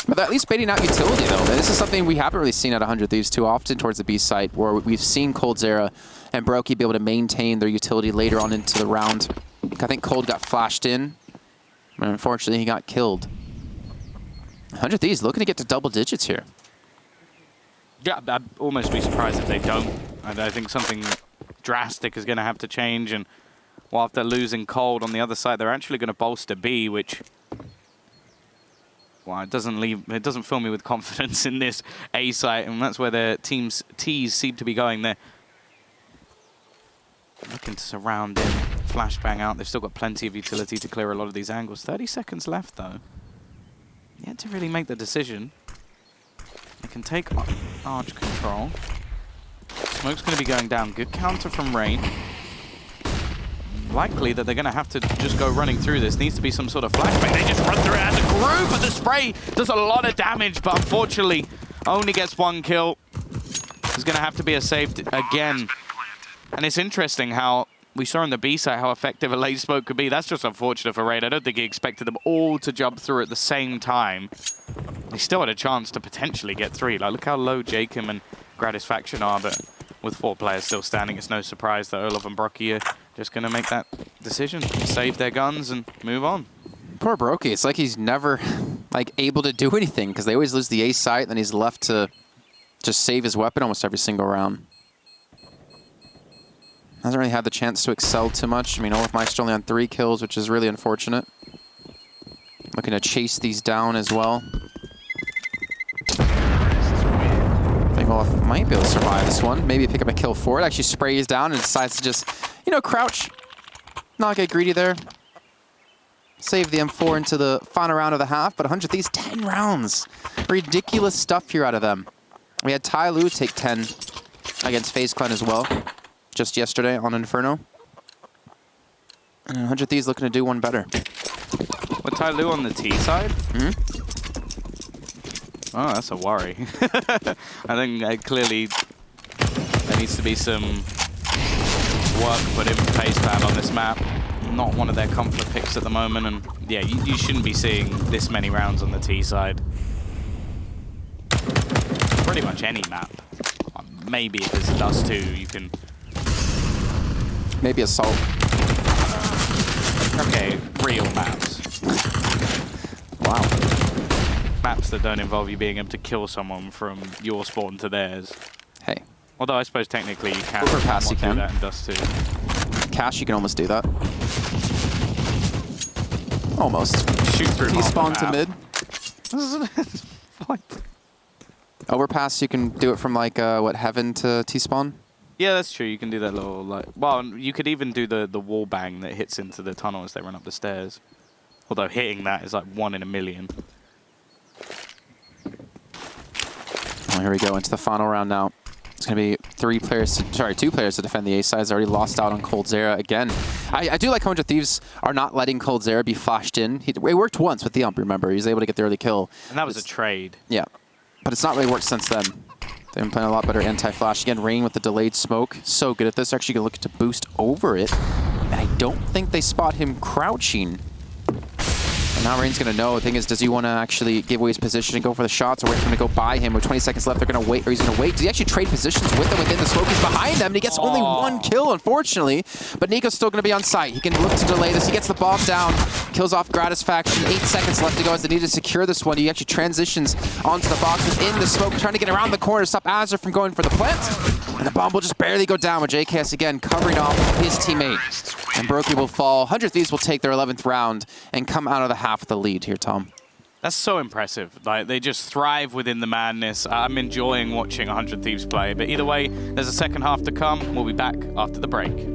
Speaker 2: But they're at least baiting out utility though. And this is something we haven't really seen at 100 Thieves too often towards the B site, where we've seen coldzera and Brokey be able to maintain their utility later on into the round. I think Cold got flashed in, but unfortunately he got killed. 100 Thieves looking to get to double digits here.
Speaker 1: Yeah, I'd almost be surprised if they don't. I think something drastic is going to have to change, and while after losing Cold on the other side, they're actually going to bolster B, which, well, it doesn't fill me with confidence in this A site, and that's where their team's T's seem to be going. They're looking to surround in, flashbang out. They've still got plenty of utility to clear a lot of these angles. 30 seconds left, though. Yet to really make the decision. They can take arch control. Smoke's going to be going down. Good counter from Rain. Likely that they're going to have to just go running through this. Needs to be some sort of flashbang. They just run through it as a group, but the spray does a lot of damage, but unfortunately only gets 1 kill. There's going to have to be a save again. And it's interesting how we saw on the B side how effective a late smoke could be. That's just unfortunate for Raid. I don't think he expected them all to jump through at the same time. He still had a chance to potentially get 3. Like, look how low Jacob and Gratisfaction are, but with 4 players still standing, it's no surprise that Olaf and Brocky are just going to make that decision, save their guns and move on.
Speaker 2: Poor Brokey. It's like he's never like able to do anything because they always lose the A site, and then he's left to just save his weapon almost every single round. Hasn't really had the chance to excel too much. I mean, Olaf Meister only on 3 kills, which is really unfortunate. Looking to chase these down as well. I think Olaf might be able to survive this one. Maybe pick up a kill for it. Actually sprays down and decides to just, you know, crouch. Not get greedy there. Save the M4 into the final round of the half, but 100 Thieves, 10 rounds. Ridiculous stuff here out of them. We had Ty Lu take 10 against FaZe Clan as well, just yesterday on Inferno. And 100 Thieves looking to do one better.
Speaker 1: With Ty Lu on the T side?
Speaker 2: Mm-hmm.
Speaker 1: Oh, that's a worry. I think clearly there needs to be some work put in for FaZe Clan on this map. Not one of their comfort picks at the moment, and yeah, you shouldn't be seeing this many rounds on the T side. Pretty much any map. Maybe if it's a Dust 2, you can...
Speaker 2: Maybe Assault.
Speaker 1: Okay, real maps.
Speaker 2: Wow.
Speaker 1: Maps that don't involve you being able to kill someone from your spawn to theirs.
Speaker 2: Hey.
Speaker 1: Although I suppose technically you can.
Speaker 2: Overpass you can.
Speaker 1: Do that in Dust 2.
Speaker 2: Cash, you can almost do that. Almost.
Speaker 1: Shoot through
Speaker 2: T-spawn to mid.
Speaker 1: What?
Speaker 2: Overpass, you can do it from like, what, Heaven to T-spawn?
Speaker 1: Yeah, that's true. You can do that little, like... Well, you could even do the wall bang that hits into the tunnel as they run up the stairs. Although hitting that is like 1 in a million.
Speaker 2: Oh, here we go into the final round now. It's going to be 2 players to defend the A side. Already lost out on Coldzera again. I do like how 100 Thieves are not letting Coldzera be flashed in. It worked once with the ump, remember. He was able to get the early kill.
Speaker 1: And that was a trade.
Speaker 2: Yeah. But it's not really worked since then. They've been playing a lot better anti-flash. Again, Rain with the delayed smoke. So good at this. Actually going to look to boost over it. And I don't think they spot him crouching. And now Rain's going to know. The thing is, does he want to actually give away his position and go for the shots, or wait for him to go by him? With 20 seconds left, they're going to wait, or he's going to wait. Does he actually trade positions with them within the smoke? He's behind them, and he gets only 1 kill, unfortunately. But Nico's still going to be on site. He can look to delay this. He gets the bomb down, kills off Gratisfaction. 8 seconds left to go as they need to secure this one. He actually transitions onto the box within the smoke, trying to get around the corner to stop Azure from going for the plant. And the bomb will just barely go down with JKS again covering off his teammate. And Brokey will fall. 100 Thieves will take their 11th round and come out of the half with the lead here, Tom.
Speaker 1: That's so impressive. Like, they just thrive within the madness. I'm enjoying watching 100 Thieves play. But either way, there's a second half to come. We'll be back after the break.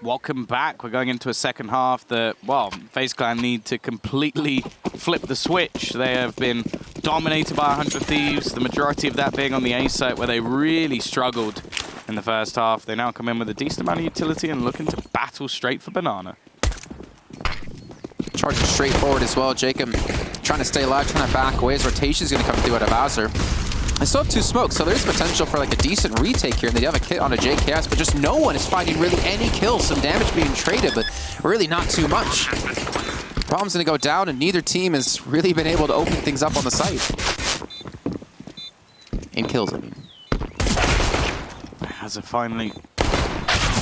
Speaker 1: welcome back. We're going into a second half that, well, FaZe Clan need to completely flip the switch. They have been dominated by 100 Thieves, the majority of that being on the A site where they really struggled in the first half. They now come in with a decent amount of utility and looking to battle straight for Banana.
Speaker 2: Charging straight forward as well. Jacob trying to stay alive, trying to back away. His rotation's going to come through out of Azure. They still have 2 smokes, so there's potential for like a decent retake here. And they have a kit on a JKS, but just no one is finding really any kills. Some damage being traded, but really not too much. Bomb's going to go down, and neither team has really been able to open things up on the site. In kills, I mean.
Speaker 1: As it finally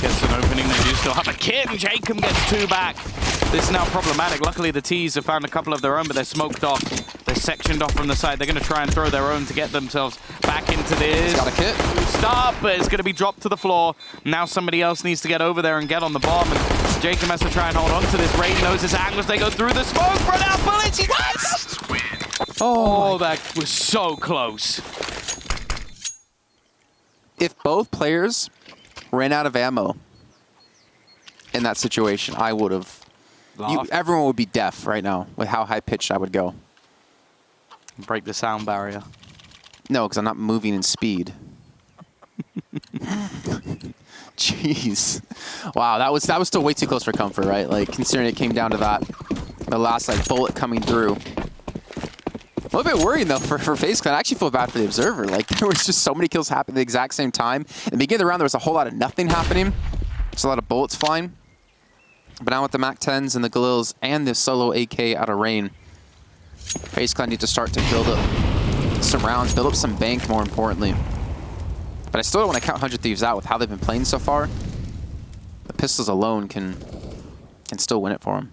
Speaker 1: gets an opening, they do still have a kit, and Jacob gets 2 back. This is now problematic. Luckily, the T's have found a couple of their own, but they're smoked off. They're sectioned off from the side. They're going to try and throw their own to get themselves back into this.
Speaker 2: He's got a kit.
Speaker 1: Stop, but it's going to be dropped to the floor. Now somebody else needs to get over there and get on the bomb. And Jacob has to try and hold on to this. Rain knows his angles. They go through the smoke. Run out bullets. He does! Oh, that was so close.
Speaker 2: If both players ran out of ammo in that situation, I would have... everyone would be deaf right now with how high-pitched I would go.
Speaker 1: Break the sound barrier.
Speaker 2: No, because I'm not moving in speed. Jeez. Wow, that was still way too close for comfort, right? Like, considering it came down to that. The last, like, bullet coming through. A little bit worrying, though, for FaZe Clan. I actually feel bad for the Observer. Like, there was just so many kills happening at the exact same time. In the beginning of the round, there was a whole lot of nothing happening. There's a lot of bullets flying. But now with the MAC-10s and the Galils and the solo AK out of rain, FaZe Clan need to start to build up some rounds, build up some bank, more importantly. But I still don't want to count 100 Thieves out with how they've been playing so far. The pistols alone can still win it for them.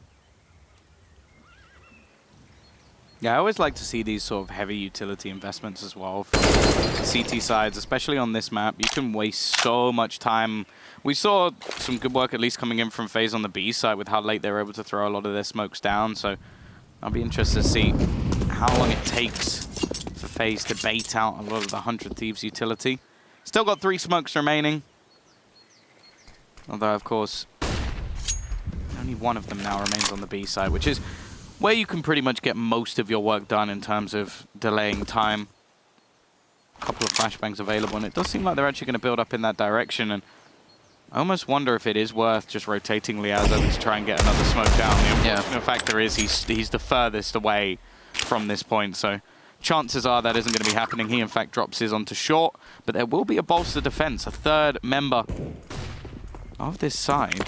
Speaker 1: Yeah, I always like to see these sort of heavy utility investments as well from CT sides, especially on this map. You can waste so much time. We saw some good work at least coming in from FaZe on the B side with how late they were able to throw a lot of their smokes down. So I'll be interested to see how long it takes for FaZe to bait out a lot of the 100 Thieves utility. Still got 3 smokes remaining. Although, of course, only one of them now remains on the B side, which is where you can pretty much get most of your work done in terms of delaying time. A couple of flashbangs available, and it does seem like they're actually going to build up in that direction. And I almost wonder if it is worth just rotating Liazo to try and get another smoke down. The unfortunate factor is he's the furthest away from this point, so chances are that isn't going to be happening. He, in fact, drops his onto short, but there will be a bolster defense, a third member of this side.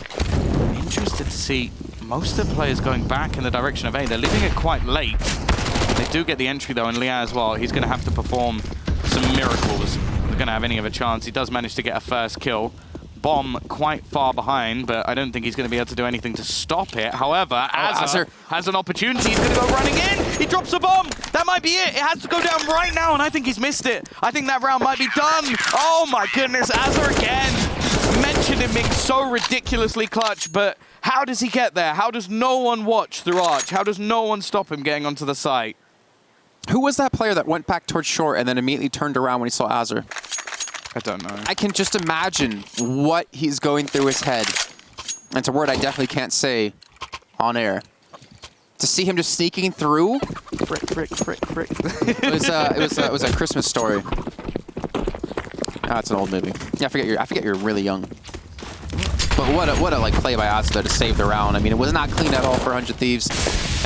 Speaker 1: Interested to see most of the players going back in the direction of A. They're leaving it quite late. They do get the entry, though, and Lia as well. He's going to have to perform some miracles. They're going to have any of a chance. He does manage to get a first kill. Bomb quite far behind, but I don't think he's going to be able to do anything to stop it. However, Azure has an opportunity. He's going to go running in. He drops a bomb. That might be it. It has to go down right now, and I think he's missed it. I think that round might be done. Oh, my goodness. Azure again. Mentioned him being so ridiculously clutch, but how does he get there? How does no one watch through Arch? How does no one stop him getting onto the site?
Speaker 2: Who was that player that went back towards short and then immediately turned around when he saw Azure?
Speaker 1: I don't know.
Speaker 2: I can just imagine what he's going through his head. And it's a word I definitely can't say on air. To see him just sneaking through.
Speaker 1: Frick.
Speaker 2: It was a Christmas Story. Ah, it's an old movie. Yeah, I forget you're really young. But what a like play by Azure to save the round. I mean, it was not clean at all for 100 Thieves.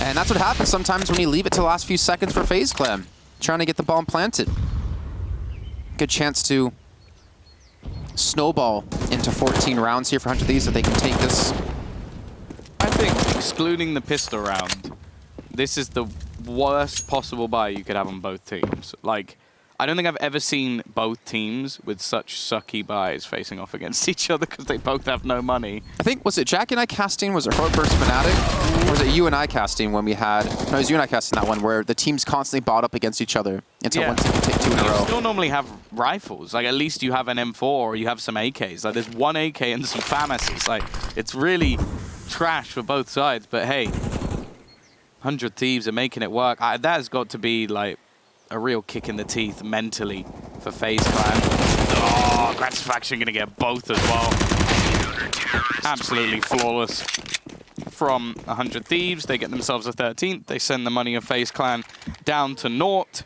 Speaker 2: And that's what happens sometimes when you leave it to the last few seconds for FaZe Clan. Trying to get the bomb planted. Good chance to snowball into 14 rounds here for 100 Thieves if they can take this.
Speaker 1: I think, excluding the pistol round, this is the worst possible buy you could have on both teams. Like, I don't think I've ever seen both teams with such sucky buys facing off against each other because they both have no money.
Speaker 2: I think, was it Jack and I casting? Was it Heartburst Fnatic? Or was it you and I casting when we had... No, it was you and I casting that one where the teams constantly bought up against each other until one team could take 2 in a row.
Speaker 1: You still normally have rifles. Like, at least you have an M4 or you have some AKs. Like, there's one AK and some FAMASs. Like, it's really trash for both sides. But hey, 100 Thieves are making it work. That has got to be, like, a real kick in the teeth mentally for FaZe Clan. Oh, Gratifaction going to get both as well. Absolutely flawless from 100 Thieves. They get themselves a 13th. They send the money of FaZe Clan down to naught.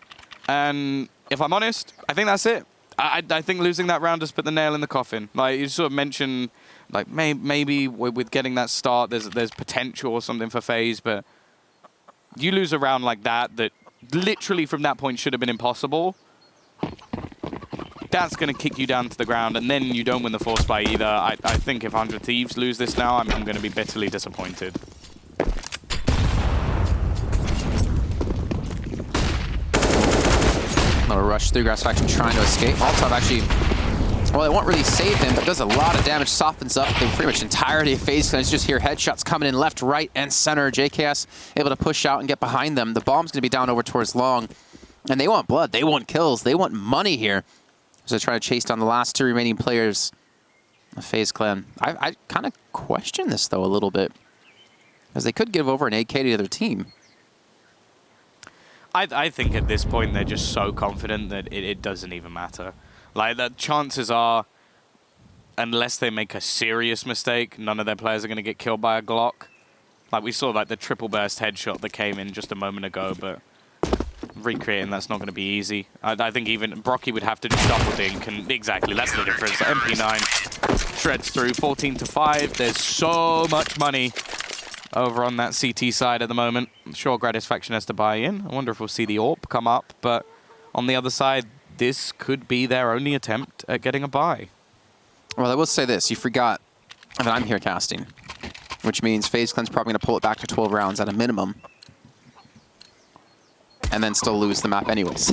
Speaker 1: And if I'm honest, I think that's it. I think losing that round has put the nail in the coffin. Like you sort of mentioned, like maybe with getting that start, there's potential or something for FaZe, but you lose a round like that literally from that point should have been impossible. That's going to kick you down to the ground, and then you don't win the force buy either. I think if 100 Thieves lose this now, I'm going to be bitterly disappointed.
Speaker 2: Little rush through. Grass Faction trying to escape. Molotov actually, well, it won't really save him, but does a lot of damage, softens up the pretty much entirety of FaZe Clan. Just hear headshots coming in left, right, and center. JKS able to push out and get behind them. The bomb's going to be down over towards long, and they want blood. They want kills. They want money here. So try to chase down the last two remaining players of FaZe Clan. I kind of question this, though, a little bit, because they could give over an AK to the other team.
Speaker 1: I think at this point they're just so confident that it doesn't even matter. Like, the chances are, unless they make a serious mistake, none of their players are going to get killed by a Glock. Like, we saw like the triple burst headshot that came in just a moment ago, but recreating that's not going to be easy. I think even Brocky would have to just double dink, and exactly, that's the difference. MP9 shreds through 14-5. There's so much money over on that CT side at the moment. I'm sure Gratisfaction has to buy in. I wonder if we'll see the AWP come up, but on the other side, this could be their only attempt at getting a buy.
Speaker 2: Well, I will say this. You forgot that I'm here casting, which means FaZe Clan's probably going to pull it back to 12 rounds at a minimum, and then still lose the map anyways,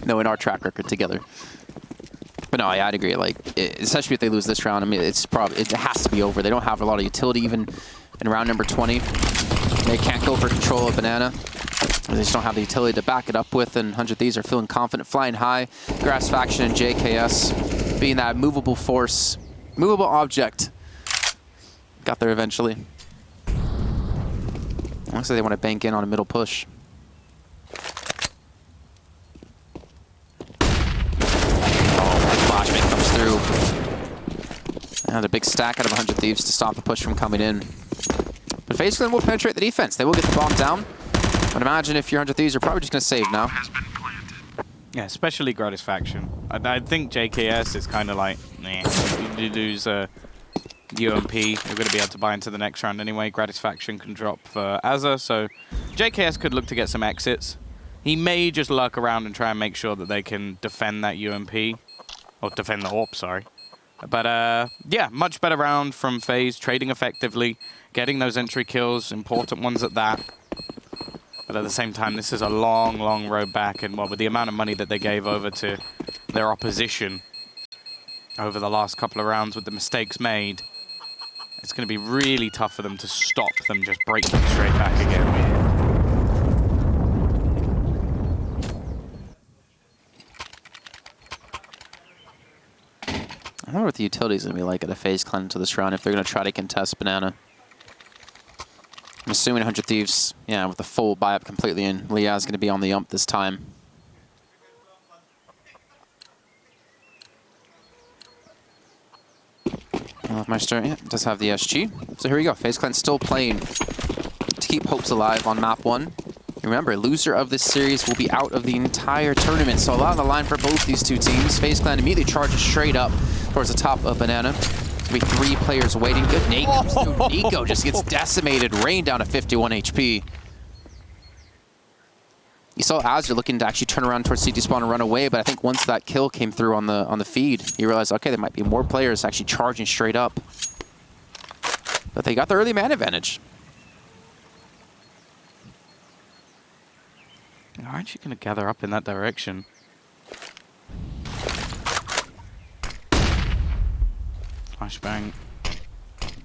Speaker 2: knowing our track record together. But no, I'd agree. Like, especially if they lose this round, I mean, it has to be over. They don't have a lot of utility even in round number 20. They can't go for control of Banana. They just don't have the utility to back it up with, and 100 Thieves are feeling confident, flying high. Grass Faction and JKS being that movable force, movable object. Got there eventually. Looks like they want to bank in on a middle push. Flashbang comes through. And a big stack out of 100 Thieves to stop the push from coming in. But FaZe Clan will penetrate the defense. They will get the bomb down. But imagine if your 100 Thieves are probably just going to save now.
Speaker 1: Yeah, especially Gratisfaction. I think JKS is kind of like, nah, you lose a UMP, you're going to be able to buy into the next round anyway. Gratisfaction can drop for Azza, so JKS could look to get some exits. He may just lurk around and try and make sure that they can defend that UMP. Or defend the AWP, sorry. But yeah, much better round from FaZe, trading effectively, getting those entry kills, important ones at that. But at the same time, this is a long, long road back, and well, with the amount of money that they gave over to their opposition over the last couple of rounds with the mistakes made, it's going to be really tough for them to stop them just breaking straight back again.
Speaker 2: I wonder what the utility is going to be like at a FaZe Clan to this round if they're going to try to contest Banana. I'm assuming 100 Thieves, yeah, with the full buy-up completely in. Leah's going to be on the ump this time. Meister, yeah, does have the SG. So here we go. FaZe Clan still playing to keep hopes alive on map 1. Remember, loser of this series will be out of the entire tournament. So a lot on the line for both these two teams. FaZe Clan immediately charges straight up towards the top of Banana. There'll be 3 players waiting. Good nade comes through. Nico just gets decimated, rained down to 51 HP. You saw Azure looking to actually turn around towards CT spawn and run away, but I think once that kill came through on the feed, you realized, okay, there might be more players actually charging straight up. But they got the early man advantage.
Speaker 1: Aren't you going to gather up in that direction? Flashbang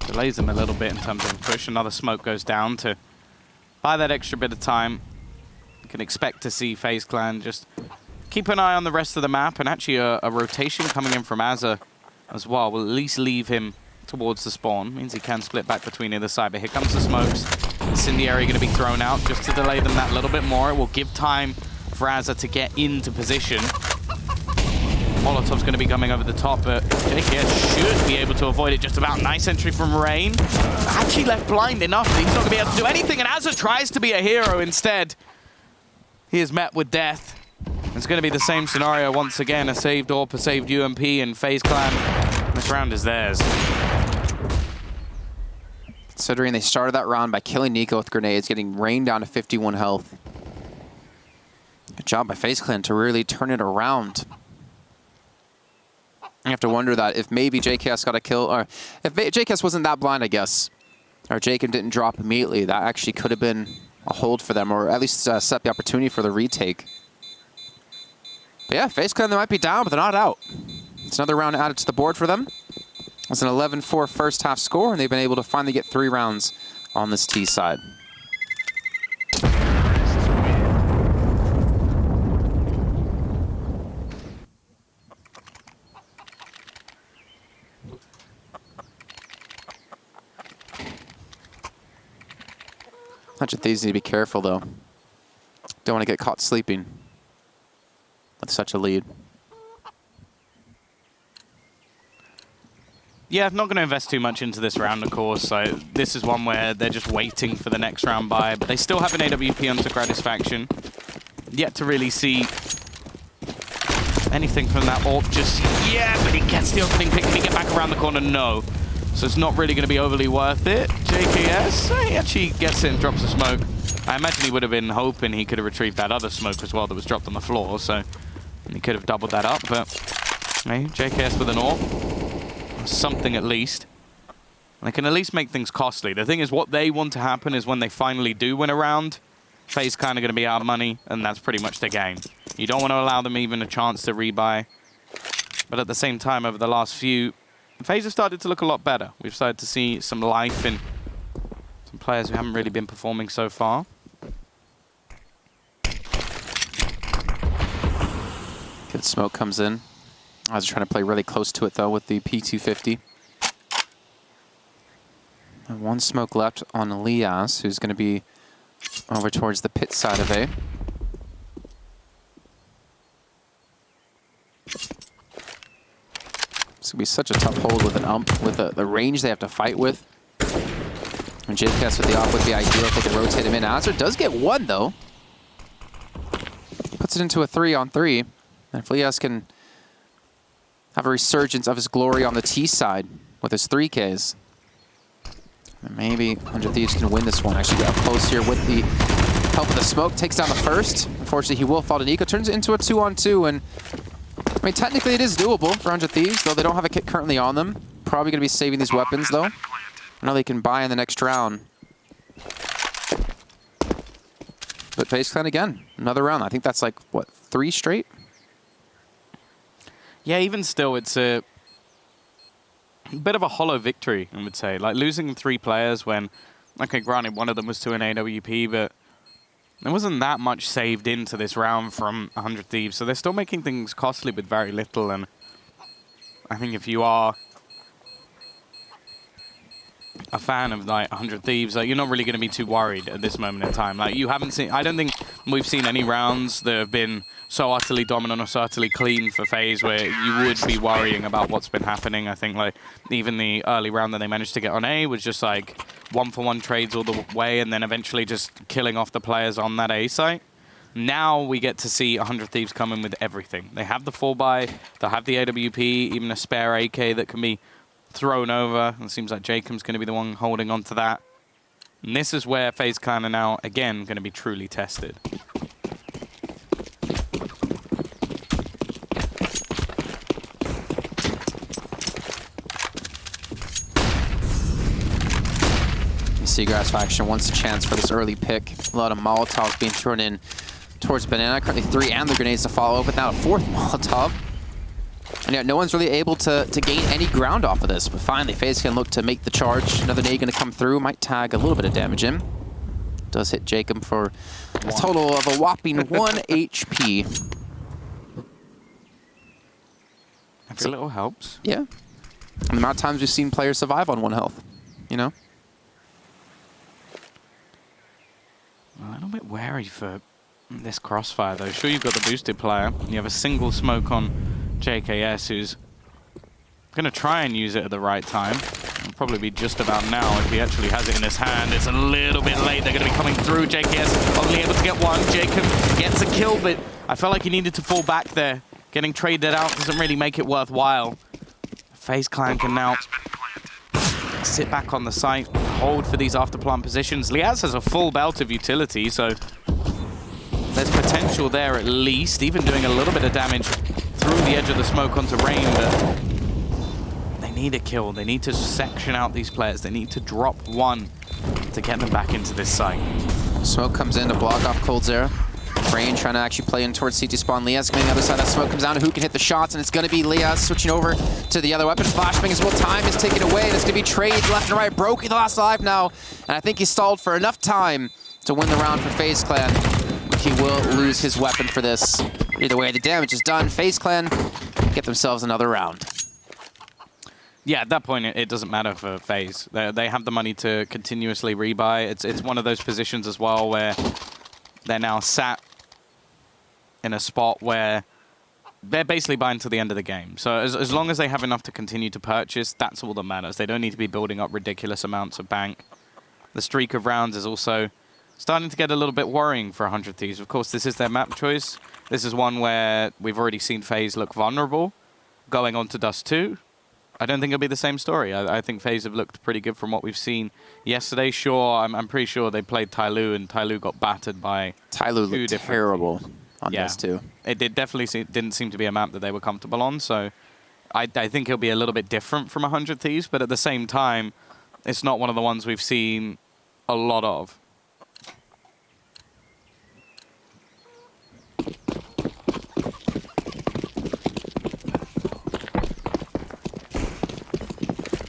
Speaker 1: delays them a little bit in terms of push. Another smoke goes down to buy that extra bit of time. You can expect to see FaZe Clan just keep an eye on the rest of the map, and actually a rotation coming in from Azza as well will at least leave him towards the spawn. Means he can split back between either side, but here comes the smokes. Incendiary going to be thrown out just to delay them that little bit more. It will give time for Azza to get into position. Molotov's going to be coming over the top, but JKS should be able to avoid it just about. Nice entry from Rain. Actually left blind enough that he's not going to be able to do anything, and Azza tries to be a hero instead. He is met with death. It's going to be the same scenario once again, a saved AWP, a saved UMP, and FaZe Clan. This round is theirs.
Speaker 2: Considering they started that round by killing Nico with grenades, getting Rain down to 51 health. Good job by FaZe Clan to really turn it around. You have to wonder that if maybe JKS got a kill, or if JKS wasn't that blind, I guess, or Jacob didn't drop immediately, that actually could have been a hold for them, or at least set up the opportunity for the retake. But yeah, FaZe Clan, they might be down, but they're not out. It's another round added to the board for them. It's an 11-4 first half score, and they've been able to finally get 3 rounds on this T side. Untitled Thieves need to be careful, though. Don't want to get caught sleeping with such a lead.
Speaker 1: Yeah, I'm not going to invest too much into this round, of course. So this is one where they're just waiting for the next round by, but they still have an AWP onto Gratisfaction. Yet to really see anything from that AWP just yet, but he gets the opening pick. Can he get back around the corner? No. So it's not really going to be overly worth it. JKS, he actually gets it and drops a smoke. I imagine he would have been hoping he could have retrieved that other smoke as well that was dropped on the floor, so he could have doubled that up, but hey, JKS with an AWP. Something at least. They can at least make things costly. The thing is, what they want to happen is when they finally do win a round, FaZe kind of going to be out of money, and that's pretty much the game. You don't want to allow them even a chance to rebuy. But at the same time, over the last few, FaZe have started to look a lot better. We've started to see some life in some players who haven't really been performing so far.
Speaker 2: Good smoke comes in. I was trying to play really close to it, though, with the P250. And 1 smoke left on Elias, who's going to be over towards the pit side of A. It's going to be such a tough hold with an ump, with the range they have to fight with. And JKS with the op would be ideal if they could rotate him in. Azur does get 1, though. Puts it into a 3-on-3. And if Elias can have a resurgence of his glory on the T side with his 3Ks, and maybe Untitled Thieves can win this one. Actually get up close here with the help of the smoke. Takes down the first. Unfortunately, he will fall to Nico. Turns it into a 2-on-2, and I mean, technically it is doable for Untitled Thieves, though they don't have a kit currently on them. Probably going to be saving these weapons, though. I know they can buy in the next round. But FaZe Clan again, another round. I think that's like, what, 3 straight?
Speaker 1: Yeah, even still, it's a bit of a hollow victory, I would say. Like, losing 3 players when, okay, granted, one of them was to an AWP, but there wasn't that much saved into this round from Untitled Thieves, so they're still making things costly with very little, and I think if you are a fan of like Untitled Thieves, like, you're not really going to be too worried at this moment in time. Like, you haven't seen, I don't think we've seen any rounds that have been so utterly dominant or so utterly clean for FaZe where you would be worrying about what's been happening. I think like even the early round that they managed to get on A was just like 1-for-1 trades all the way, and then eventually just killing off the players on that A site. Now we get to see Untitled Thieves come in with everything. They have the 4x, they'll have the AWP, even a spare AK that can be thrown over. It seems like Jacob's going to be the one holding on to that. And this is where FaZe Clan are now, again, going to be truly tested.
Speaker 2: Seagrass faction wants a chance for this early pick. A lot of Molotovs being thrown in towards Banana. Currently 3 and the grenades to follow, but now a 4th Molotov. And yeah, no one's really able to gain any ground off of this, but finally FaZe can look to make the charge. Another nade going to come through, might tag a little bit of damage in. Does hit Jacob for a total of a whopping 1 HP.
Speaker 1: Every little helps.
Speaker 2: Yeah. And the amount of times we've seen players survive on 1 health, you know?
Speaker 1: A little bit wary for this crossfire, though. Sure, you've got the boosted player. You have a single smoke on JKS, who's going to try and use it at the right time. It'll probably be just about now if he actually has it in his hand. It's a little bit late. They're going to be coming through. JKS only able to get one. Jacob gets a kill, but I felt like he needed to fall back there. Getting traded out doesn't really make it worthwhile. FaZe Clan can now sit back on the site, hold for these after plant positions. Liaz has a full belt of utility, so there's potential there at least, even doing a little bit of damage through the edge of the smoke onto Rain, but they need a kill. They need to section out these players. They need to drop one to get them back into this site.
Speaker 2: Smoke comes in to block off Coldzera. Rain trying to actually play in towards CT spawn. Liaz coming on the other side. That smoke comes down to who can hit the shots, and it's going to be Liaz switching over to the other weapon. Flashbang as well. Time is taken away. There's going to be trades left and right. Brokey the last alive now, and I think he stalled for enough time to win the round for FaZe Clan. He will lose his weapon for this. Either way, the damage is done. FaZe Clan get themselves another round.
Speaker 1: Yeah, at that point, it doesn't matter for FaZe. They have the money to continuously rebuy. It's one of those positions as well where they're now sat in a spot where they're basically buying to the end of the game. So as long as they have enough to continue to purchase, that's all that matters. They don't need to be building up ridiculous amounts of bank. The streak of rounds is also starting to get a little bit worrying for 100 Thieves. Of course, this is their map choice. This is one where we've already seen FaZe look vulnerable. Going on to Dust 2, I don't think it'll be the same story. I think FaZe have looked pretty good from what we've seen yesterday. Sure, I'm pretty sure they played Tyloo, and Tyloo got battered by
Speaker 2: Tyloo looked terrible on Dust 2.
Speaker 1: It definitely didn't seem to be a map that they were comfortable on, so I think it'll be a little bit different from 100 Thieves, but at the same time, it's not one of the ones we've seen a lot of.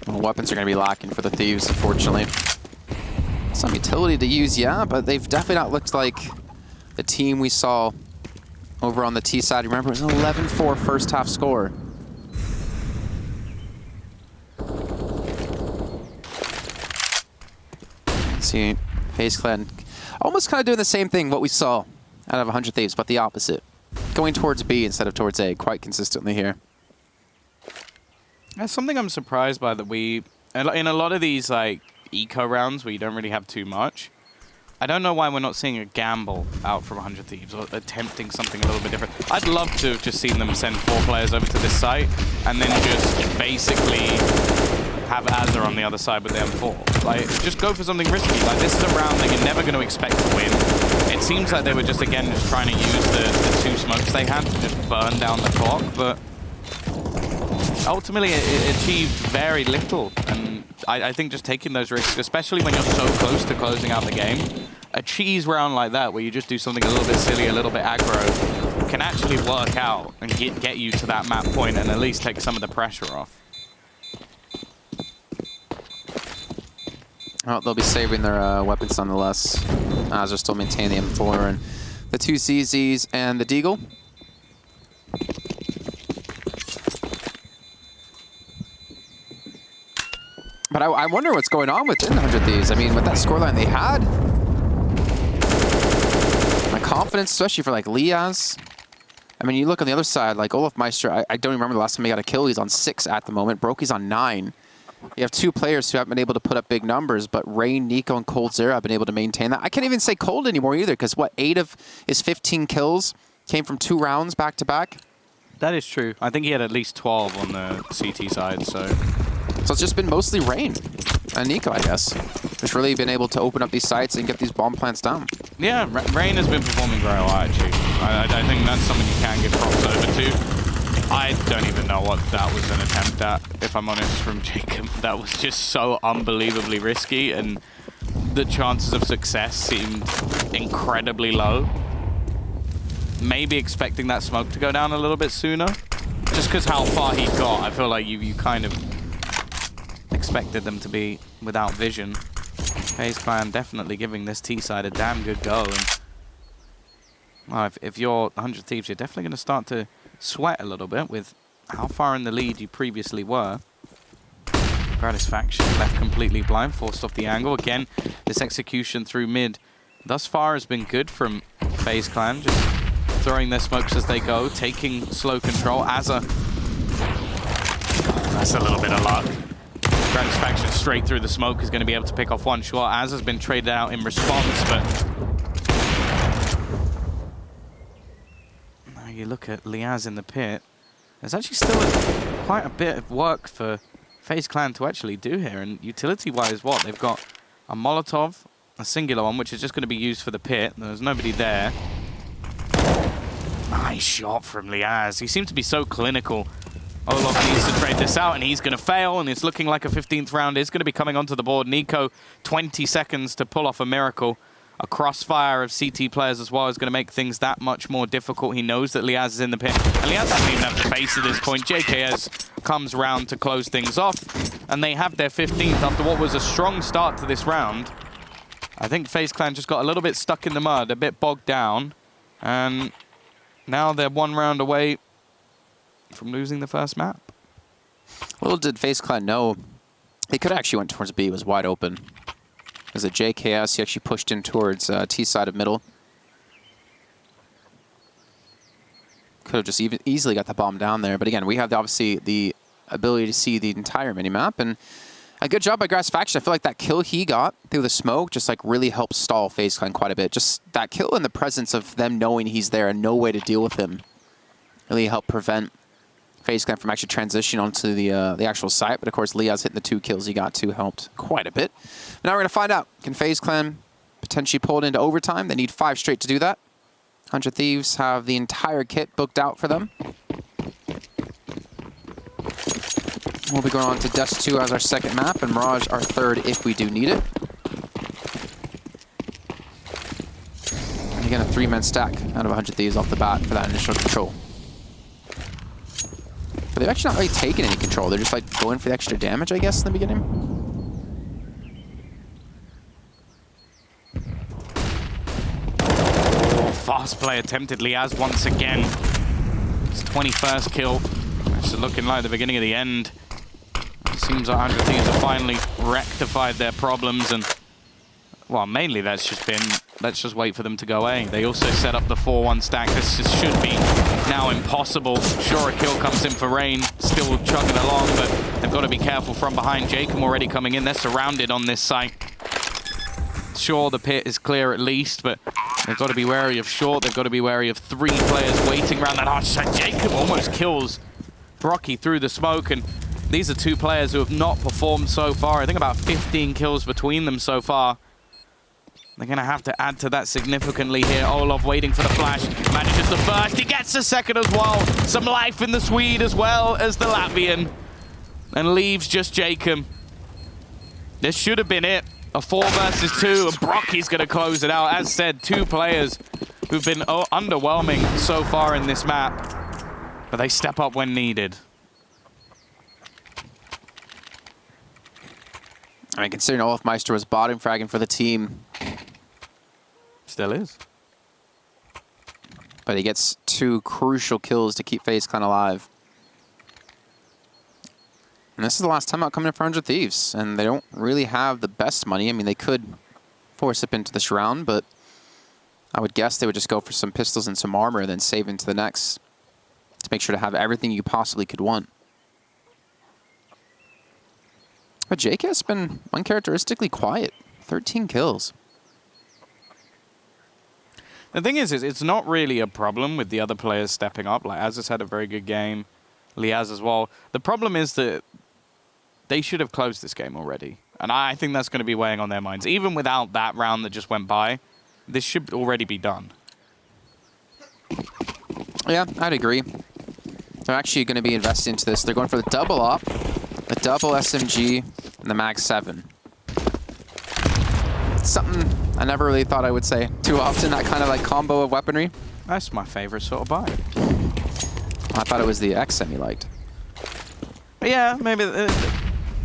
Speaker 2: Weapons are going to be lacking for the Thieves, unfortunately. Some utility to use, yeah, but they've definitely not looked like the team we saw over on the T side. Remember, it was an 11-4 first half score. See, FaZe Clan almost kind of doing the same thing what we saw out of 100 Thieves, but the opposite. Going towards B instead of towards A quite consistently here.
Speaker 1: That's something I'm surprised by, that we, in a lot of these like eco rounds where you don't really have too much, I don't know why we're not seeing a gamble out from 100 Thieves or attempting something a little bit different. I'd love to have just seen them send 4 players over to this site and then just basically have Azza on the other side with the M4. Like, just go for something risky. Like, this is a round that you're never going to expect to win. It seems like they were just, again, just trying to use the 2 smokes they had to just burn down the clock, but ultimately, it achieved very little, and I think just taking those risks, especially when you're so close to closing out the game, a cheese round like that, where you just do something a little bit silly, a little bit aggro, can actually work out and get you to that map point and at least take some of the pressure off.
Speaker 2: Oh, they'll be saving their weapons nonetheless, as they're still maintaining the M4 and the 2 CZs and the Deagle. But I wonder what's going on within 100 Thieves. I mean, with that scoreline they had, my confidence, especially for like Liaz. I mean, you look on the other side, like Olaf Meister, I don't remember the last time he got a kill. He's on 6 at the moment. Brokey's on 9. You have 2 players who haven't been able to put up big numbers, but Rain, Nico, and Coldzera have been able to maintain that. I can't even say Cold anymore either, because what, 8 of his 15 kills came from 2 rounds back to back?
Speaker 1: That is true. I think he had at least 12 on the CT side, so
Speaker 2: it's just been mostly Rain and Nico, I guess, who's really been able to open up these sites and get these bomb plants down.
Speaker 1: Yeah, Rain has been performing very well, actually. I think that's something you can give props over to. I don't even know what that was an attempt at, if I'm honest, from Jacob. That was just so unbelievably risky, and the chances of success seemed incredibly low. Maybe expecting that smoke to go down a little bit sooner. Just because how far he got, I feel like you kind of expected them to be without vision. FaZe Clan definitely giving this T side a damn good go. And well, if you're 100 Thieves, you're definitely going to start to sweat a little bit with how far in the lead you previously were. Gratisfaction left completely blind, forced off the angle. Again, this execution through mid thus far has been good from FaZe Clan. Just throwing their smokes as they go, taking slow control. Azza. That's a little bit of luck. Gratisfaction straight through the smoke is going to be able to pick off one shot. Azza's been traded out in response, but now you look at Liaz in the pit. There's actually still quite a bit of work for FaZe Clan to actually do here. And utility-wise, what? They've got a Molotov, a singular one, which is just going to be used for the pit. There's nobody there. Nice shot from Liaz. He seemed to be so clinical. Olof needs to trade this out, and he's going to fail, and it's looking like a 15th round is going to be coming onto the board. Nico, 20 seconds to pull off a miracle. A crossfire of CT players as well is going to make things that much more difficult. He knows that Liaz is in the pit, and Liaz doesn't even have the face at this point. JKS comes round to close things off, and they have their 15th after what was a strong start to this round. I think FaZe Clan just got a little bit stuck in the mud, a bit bogged down, and now they're one round away from losing the first map.
Speaker 2: Little did FaZe Clan know, they could have actually went towards B. It was wide open. As a JKS, he actually pushed in towards T side of middle. Could have just easily got the bomb down there. But again, we have obviously the ability to see the entire minimap. And a good job by Gratisfaction. I feel like that kill he got through the smoke just like really helped stall FaZe Clan quite a bit. Just that kill in the presence of them knowing he's there and no way to deal with him really helped prevent FaZe Clan from actually transitioning onto the actual site. But of course, Liaz hitting the 2 kills he got too helped quite a bit. Now we're going to find out. Can FaZe Clan potentially pull it into overtime? They need 5 straight to do that. 100 Thieves have the entire kit booked out for them. We'll be going on to Dust 2 as our second map, and Mirage our third if we do need it. And again, a 3-man stack out of 100 Thieves off the bat for that initial control. But they've actually not really taken any control. They're just like going for the extra damage, I guess, in the beginning.
Speaker 1: Oh, fast play attempted Liaz once again. His 21st kill. It's looking like the beginning of the end. It seems like 100 Thieves have finally rectified their problems, and well, mainly that's just been, let's just wait for them to go A. They also set up the 4-1 stack. This just should be now impossible. Sure, a kill comes in for Rain, still chugging along, but they've got to be careful from behind. Jacob already coming in. They're surrounded on this site. Sure, the pit is clear at least, but they've got to be wary of Short. They've got to be wary of 3 players waiting around that hard side. Jacob almost kills Brocky through the smoke, and these are 2 players who have not performed so far. I think about 15 kills between them so far. They're going to have to add to that significantly here. Olof waiting for the flash. Manages the first. He gets the second as well. Some life in the Swede as well as the Latvian. And leaves just Jacob. This should have been it. A 4 versus 2. And Brocky's going to close it out. As said, 2 players who've been underwhelming so far in this map. But they step up when needed.
Speaker 2: I mean, considering Olaf Meister was bottom fragging for the team.
Speaker 1: Still is.
Speaker 2: But he gets 2 crucial kills to keep FaZe Clan alive. And this is the last time out coming in for 100 Thieves. And they don't really have the best money. I mean, they could force up into this round, but I would guess they would just go for some pistols and some armor and then save into the next to make sure to have everything you possibly could want. But JK has been uncharacteristically quiet. 13 kills.
Speaker 1: The thing is it's not really a problem with the other players stepping up. Like, Azaz had a very good game. Liaz as well. The problem is that they should have closed this game already. And I think that's going to be weighing on their minds. Even without that round that just went by, this should already be done.
Speaker 2: Yeah, I'd agree. They're actually going to be investing into this. They're going for the double op, the double SMG, and the Mag 7. Something I never really thought I would say too often, that kind of like combo of weaponry.
Speaker 1: That's my favorite sort of buy.
Speaker 2: I thought it was the XM you liked.
Speaker 1: But yeah, maybe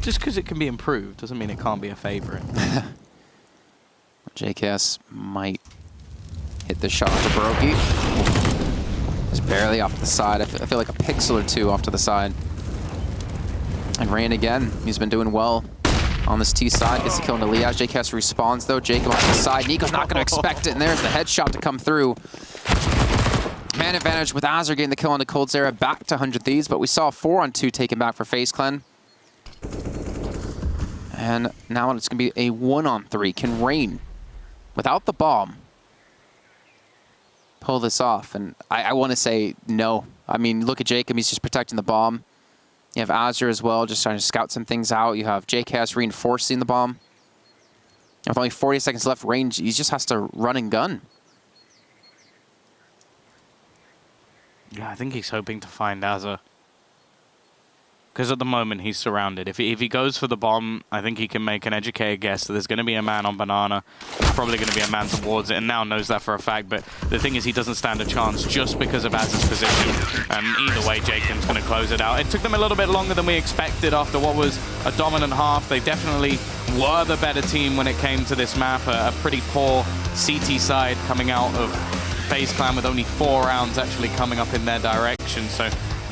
Speaker 1: just because it can be improved doesn't mean it can't be a favorite.
Speaker 2: JKS might hit the shot to Baroki. Just barely off the side. I feel like a pixel or 2 off to the side. And Rain again. He's been doing well on this T side. Gets the kill into Liaz. JKS respawns though. Jacob off to the side. Nico's not going to expect it. And there's the headshot to come through. man advantage with Azure getting the kill on the Cold Zera back to 100 Thieves, but we saw 4-on-2 taken back for FaZe Clan. And now it's going to be a 1-on-3. Can Rain, without the bomb, pull this off? And I want to say no. I mean, look at Jacob. He's just protecting the bomb. You have Azure as well, just trying to scout some things out. You have JKS reinforcing the bomb. And with only 40 seconds left, Rain, he just has to run and gun.
Speaker 1: Yeah, I think he's hoping to find Azure. Because at the moment, he's surrounded. If he goes for the bomb, I think he can make an educated guess that there's going to be a man on Banana. There's probably going to be a man towards it, and now knows that for a fact. But the thing is, he doesn't stand a chance just because of Azure's position. And either way, Jacob's going to close it out. It took them a little bit longer than we expected after what was a dominant half. They definitely were the better team when it came to this map. A pretty poor CT side coming out of FaZe Clan with only 4 rounds actually coming up in their direction. So